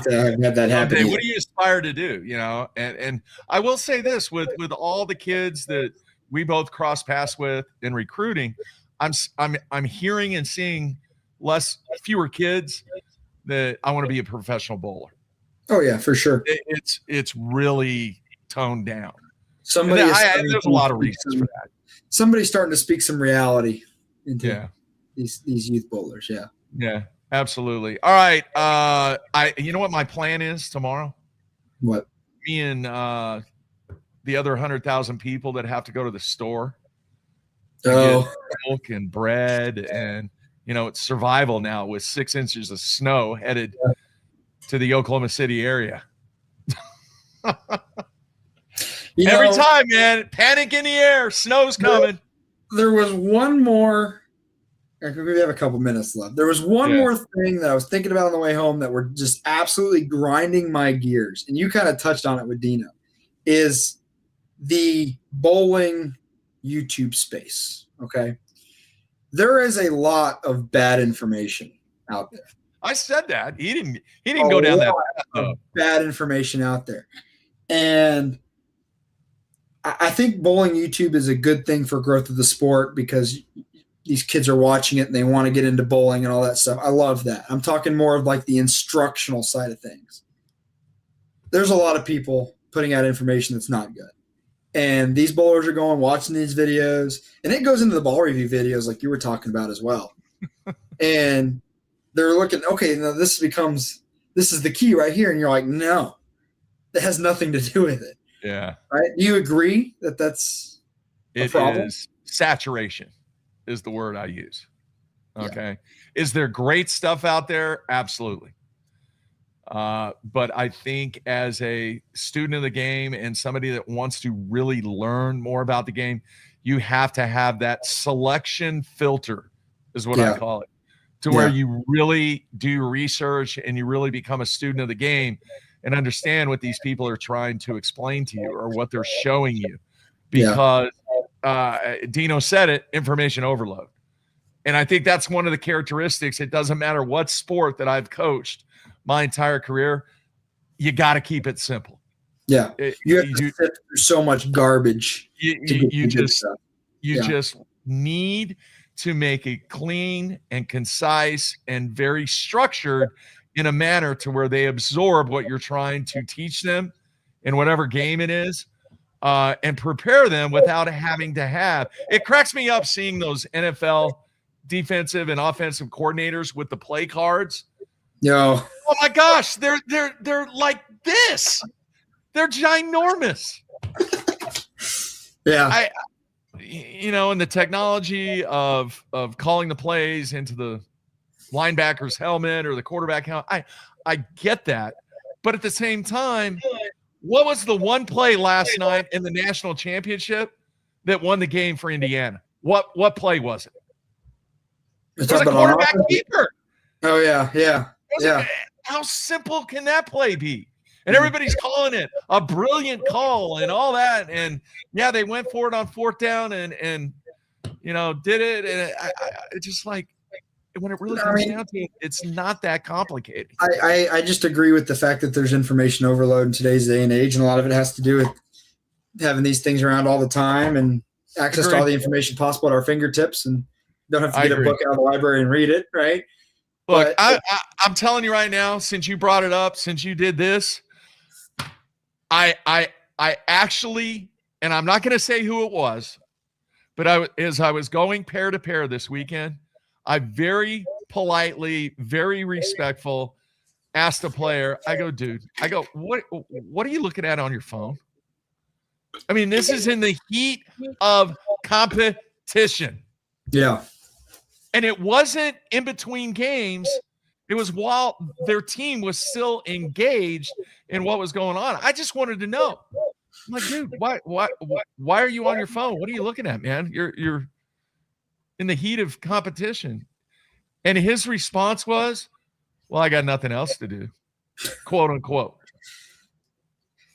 haven't had that happen. What do you aspire to do? You know, and I will say this with all the kids that we both cross paths with in recruiting, I'm hearing and seeing fewer kids that I want to be a professional bowler. Oh yeah, for sure. It's really toned down. There's a lot of reasons for that. Somebody's starting to speak some reality into these youth bowlers. Yeah. Yeah, absolutely. All right. You know what my plan is tomorrow? What? Me and the other 100,000 people that have to go to the store to get milk and bread, and it's survival now with 6 inches of snow headed to the Oklahoma City area. Every time, man, panic in the air, snow's coming. There was one more. We have a couple minutes left. There was one more thing that I was thinking about on the way home that were just absolutely grinding my gears, and you kind of touched on it with Dino, is the bowling YouTube space. Okay, there is a lot of bad information out there. I said that he didn't go down that path. Bad information out there, and I think bowling YouTube is a good thing for growth of the sport because these kids are watching it and they want to get into bowling and all that stuff. I love that. I'm talking more of like the instructional side of things. There's a lot of people putting out information that's not good. And these bowlers are going, watching these videos, and it goes into the ball review videos like you were talking about as well. And they're looking, okay, now this is the key right here. And you're like, no, that has nothing to do with it. Yeah. Right. Do you agree that that's a problem? It is saturation is the word I use. Okay. Yeah. Is there great stuff out there? Absolutely. But I think as a student of the game and somebody that wants to really learn more about the game, you have to have that selection filter is what I call it, to where you really do research and you really become a student of the game and understand what these people are trying to explain to you or what they're showing you. Because Dino said it, information overload. And I think that's one of the characteristics. It doesn't matter what sport that I've coached my entire career, you got to keep it simple. Yeah. You have to sit through so much garbage. You just need to make it clean and concise and very structured in a manner to where they absorb what you're trying to teach them in whatever game it is, and prepare them without having to have. It cracks me up seeing those NFL defensive and offensive coordinators with the play cards. Oh my gosh, they're like this. They're ginormous. Yeah. And the technology of calling the plays into the linebacker's helmet or the quarterback helmet, I get that. But at the same time, what was the one play last night in the national championship that won the game for Indiana? What play was it? It was a quarterback keeper. Oh, yeah. How simple can that play be? And everybody's calling it a brilliant call and all that. And they went for it on fourth down and did it. And it's just like, when it really comes down to it, it's not that complicated. I just agree with the fact that there's information overload in today's day and age. And a lot of it has to do with having these things around all the time and access to all the information possible at our fingertips, and don't have to get a book out of the library and read it. Right. Look, I'm telling you right now, since you brought it up, since you did this, I actually, and I'm not going to say who it was, but as I was going pair to pair this weekend, I very politely, very respectful, asked the player, what are you looking at on your phone? I mean, this is in the heat of competition. Yeah. And it wasn't in between games. It was while their team was still engaged in what was going on. I just wanted to know. I'm like, dude, why are you on your phone? What are you looking at, man? You're in the heat of competition. And his response was, well, I got nothing else to do, quote unquote.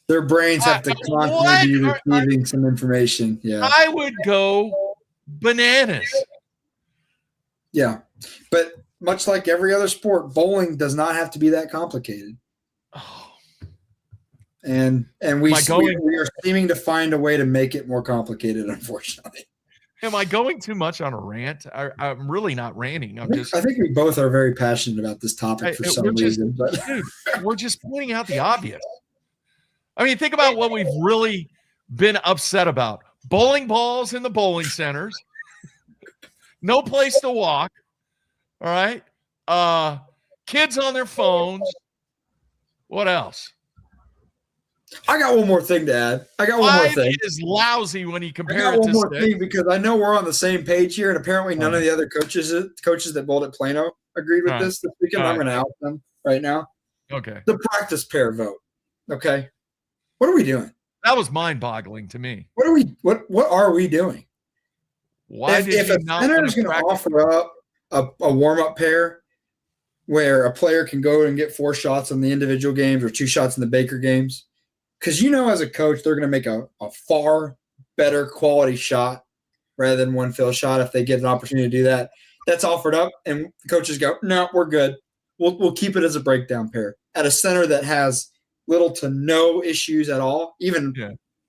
Their brains have to constantly be receiving some information. Yeah. I would go bananas. Yeah. But much like every other sport, bowling does not have to be that complicated. Oh. And we are seeming to find a way to make it more complicated, unfortunately. Am I going too much on a rant? I'm really not ranting. I think we both are very passionate about this topic for some reason. But dude, we're just pointing out the obvious. I mean, think about what we've really been upset about. Bowling balls in the bowling centers. No place to walk. All right. Kids on their phones. What else? I got one more thing to add. It is lousy when you compare it to I got one more thing because I know we're on the same page here, and apparently none of the other coaches that bowled at Plano agreed with this weekend. I'm going to out them right now. Okay. The practice pair vote. Okay. What are we doing? That was mind-boggling to me. What are we doing? Why if did a you not center want is to going to practice? offer up a warm-up pair where a player can go and get 4 shots in the individual games or 2 shots in the Baker games, because as a coach, they're going to make a far better quality shot rather than one fill shot if they get an opportunity to do that. That's offered up, and the coaches go, no, we're good. We'll keep it as a breakdown pair. At a center that has little to no issues at all, even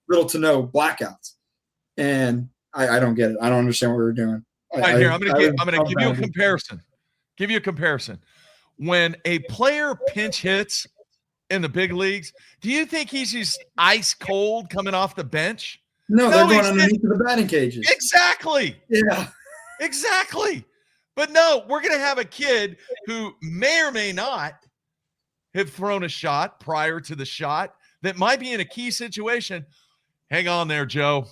little to no blackouts. And I don't get it. I don't understand what we're doing. All right, here, I'm going to give you a comparison. Give you a comparison. When a player pinch hits in the big leagues, do you think he's just ice cold coming off the bench? No, they're going underneath the batting cages. Exactly. Yeah. Exactly. But no, we're going to have a kid who may or may not have thrown a shot prior to the shot that might be in a key situation. Hang on there, Joe.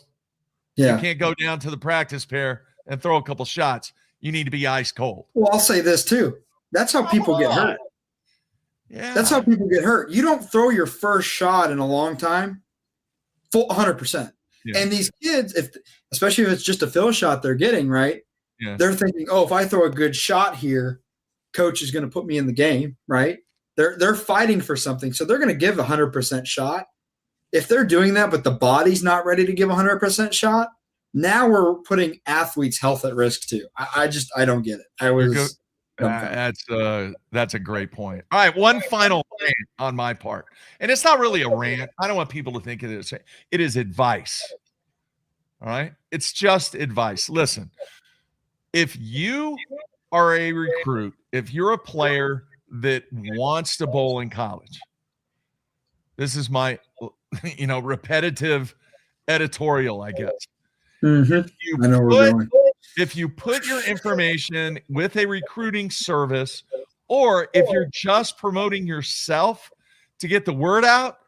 Yeah. You can't go down to the practice pair and throw a couple shots. You need to be ice cold. Well, I'll say this too. That's how people get hurt. Yeah. That's how people get hurt. You don't throw your first shot in a long time full 100%. Yeah. And these kids, especially if it's just a fill shot they're getting, right? Yeah. They're thinking, oh, if I throw a good shot here, coach is going to put me in the game, right? They're fighting for something. So they're going to give 100% shot. If they're doing that, but the body's not ready to give 100% shot, now we're putting athletes' health at risk too. I don't get it. That's a great point. All right, one final rant on my part, and it's not really a rant. I don't want people to think it is. It is advice. All right, it's just advice. Listen, if you are a recruit, if you're a player that wants to bowl in college, this is my, repetitive editorial, I guess. Mm-hmm. I know where we're going. If you put your information with a recruiting service, or if you're just promoting yourself to get the word out,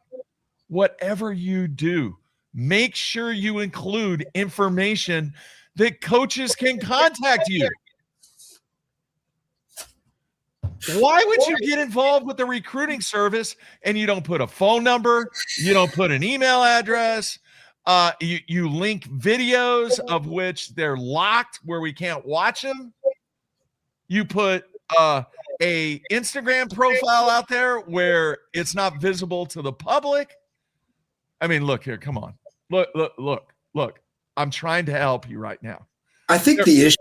whatever you do, make sure you include information that coaches can contact you. Why would you get involved with the recruiting service and you don't put a phone number, you don't put an email address, you link videos of which they're locked where we can't watch them. You put a Instagram profile out there where it's not visible to the public. I mean, look here, come on. Look. I'm trying to help you right now. I think here's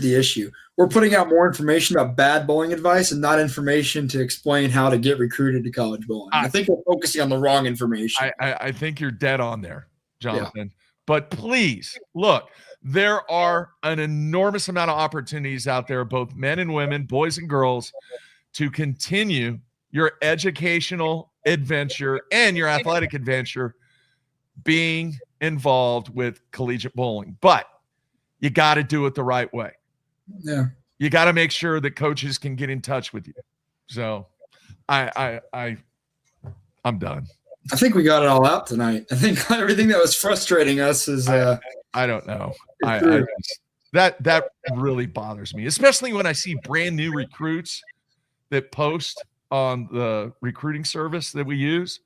the issue. We're putting out more information about bad bowling advice and not information to explain how to get recruited to college bowling. I think we're focusing on the wrong information. I think you're dead on there, Jonathan. Yeah. But please, look, there are an enormous amount of opportunities out there, both men and women, boys and girls, to continue your educational adventure and your athletic adventure being involved with collegiate bowling. But you got to do it the right way. Yeah. You got to make sure that coaches can get in touch with you. So I'm done. I think we got it all out tonight. I think everything that was frustrating us is I don't know. That really bothers me, especially when I see brand new recruits that post on the recruiting service that we use.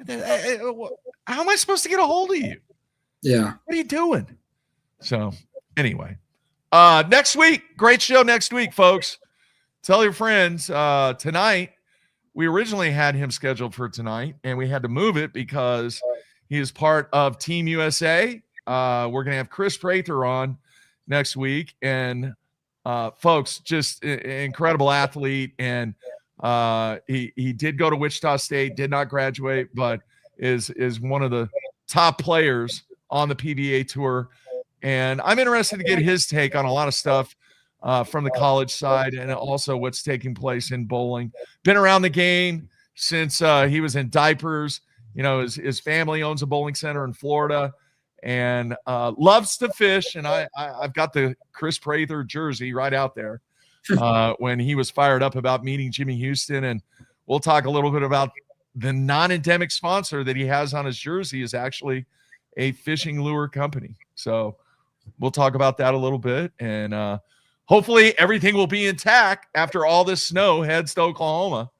How am I supposed to get a hold of you? Yeah. What are you doing? So anyway, next week, great show next week, folks. Tell your friends. Tonight, we originally had him scheduled for tonight, and we had to move it because he is part of Team USA. We're going to have Chris Prather on next week, and folks, just incredible athlete, and he did go to Wichita State, did not graduate, but is one of the top players on the PBA tour. And I'm interested to get his take on a lot of stuff from the college side and also what's taking place in bowling. Been around the game since he was in diapers. You know, his family owns a bowling center in Florida and loves to fish. And I've got the Chris Prather jersey right out there when he was fired up about meeting Jimmy Houston. And we'll talk a little bit about the non-endemic sponsor that he has on his jersey is actually a fishing lure company. So we'll talk about that a little bit. And hopefully everything will be intact after all this snow heads to Oklahoma.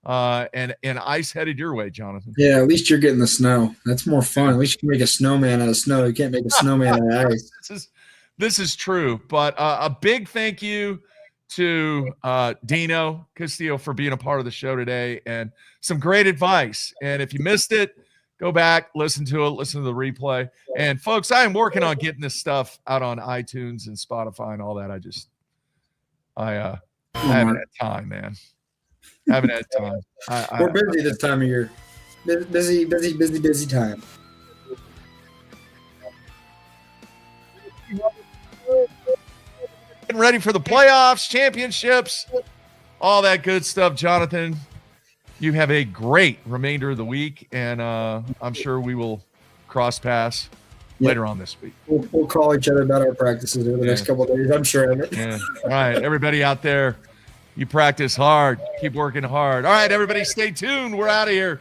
and ice headed your way, Jonathan. Yeah, at least you're getting the snow. That's more fun. At least you can make a snowman out of snow. You can't make a snowman out of ice. This is true. But a big thank you to Dino Castillo for being a part of the show today and some great advice. And if you missed it, go back, listen to the replay. And folks, I am working on getting this stuff out on iTunes and Spotify and all that. I haven't had time, man. Haven't had time. We're busy this time of year. Busy time. Getting ready for the playoffs, championships, all that good stuff. Jonathan, you have a great remainder of the week, and I'm sure we will cross paths later on this week. We'll call each other about our practices over the next couple of days. I'm sure of it. Yeah. All right, everybody out there, you practice hard. Keep working hard. All right, everybody, stay tuned. We're out of here.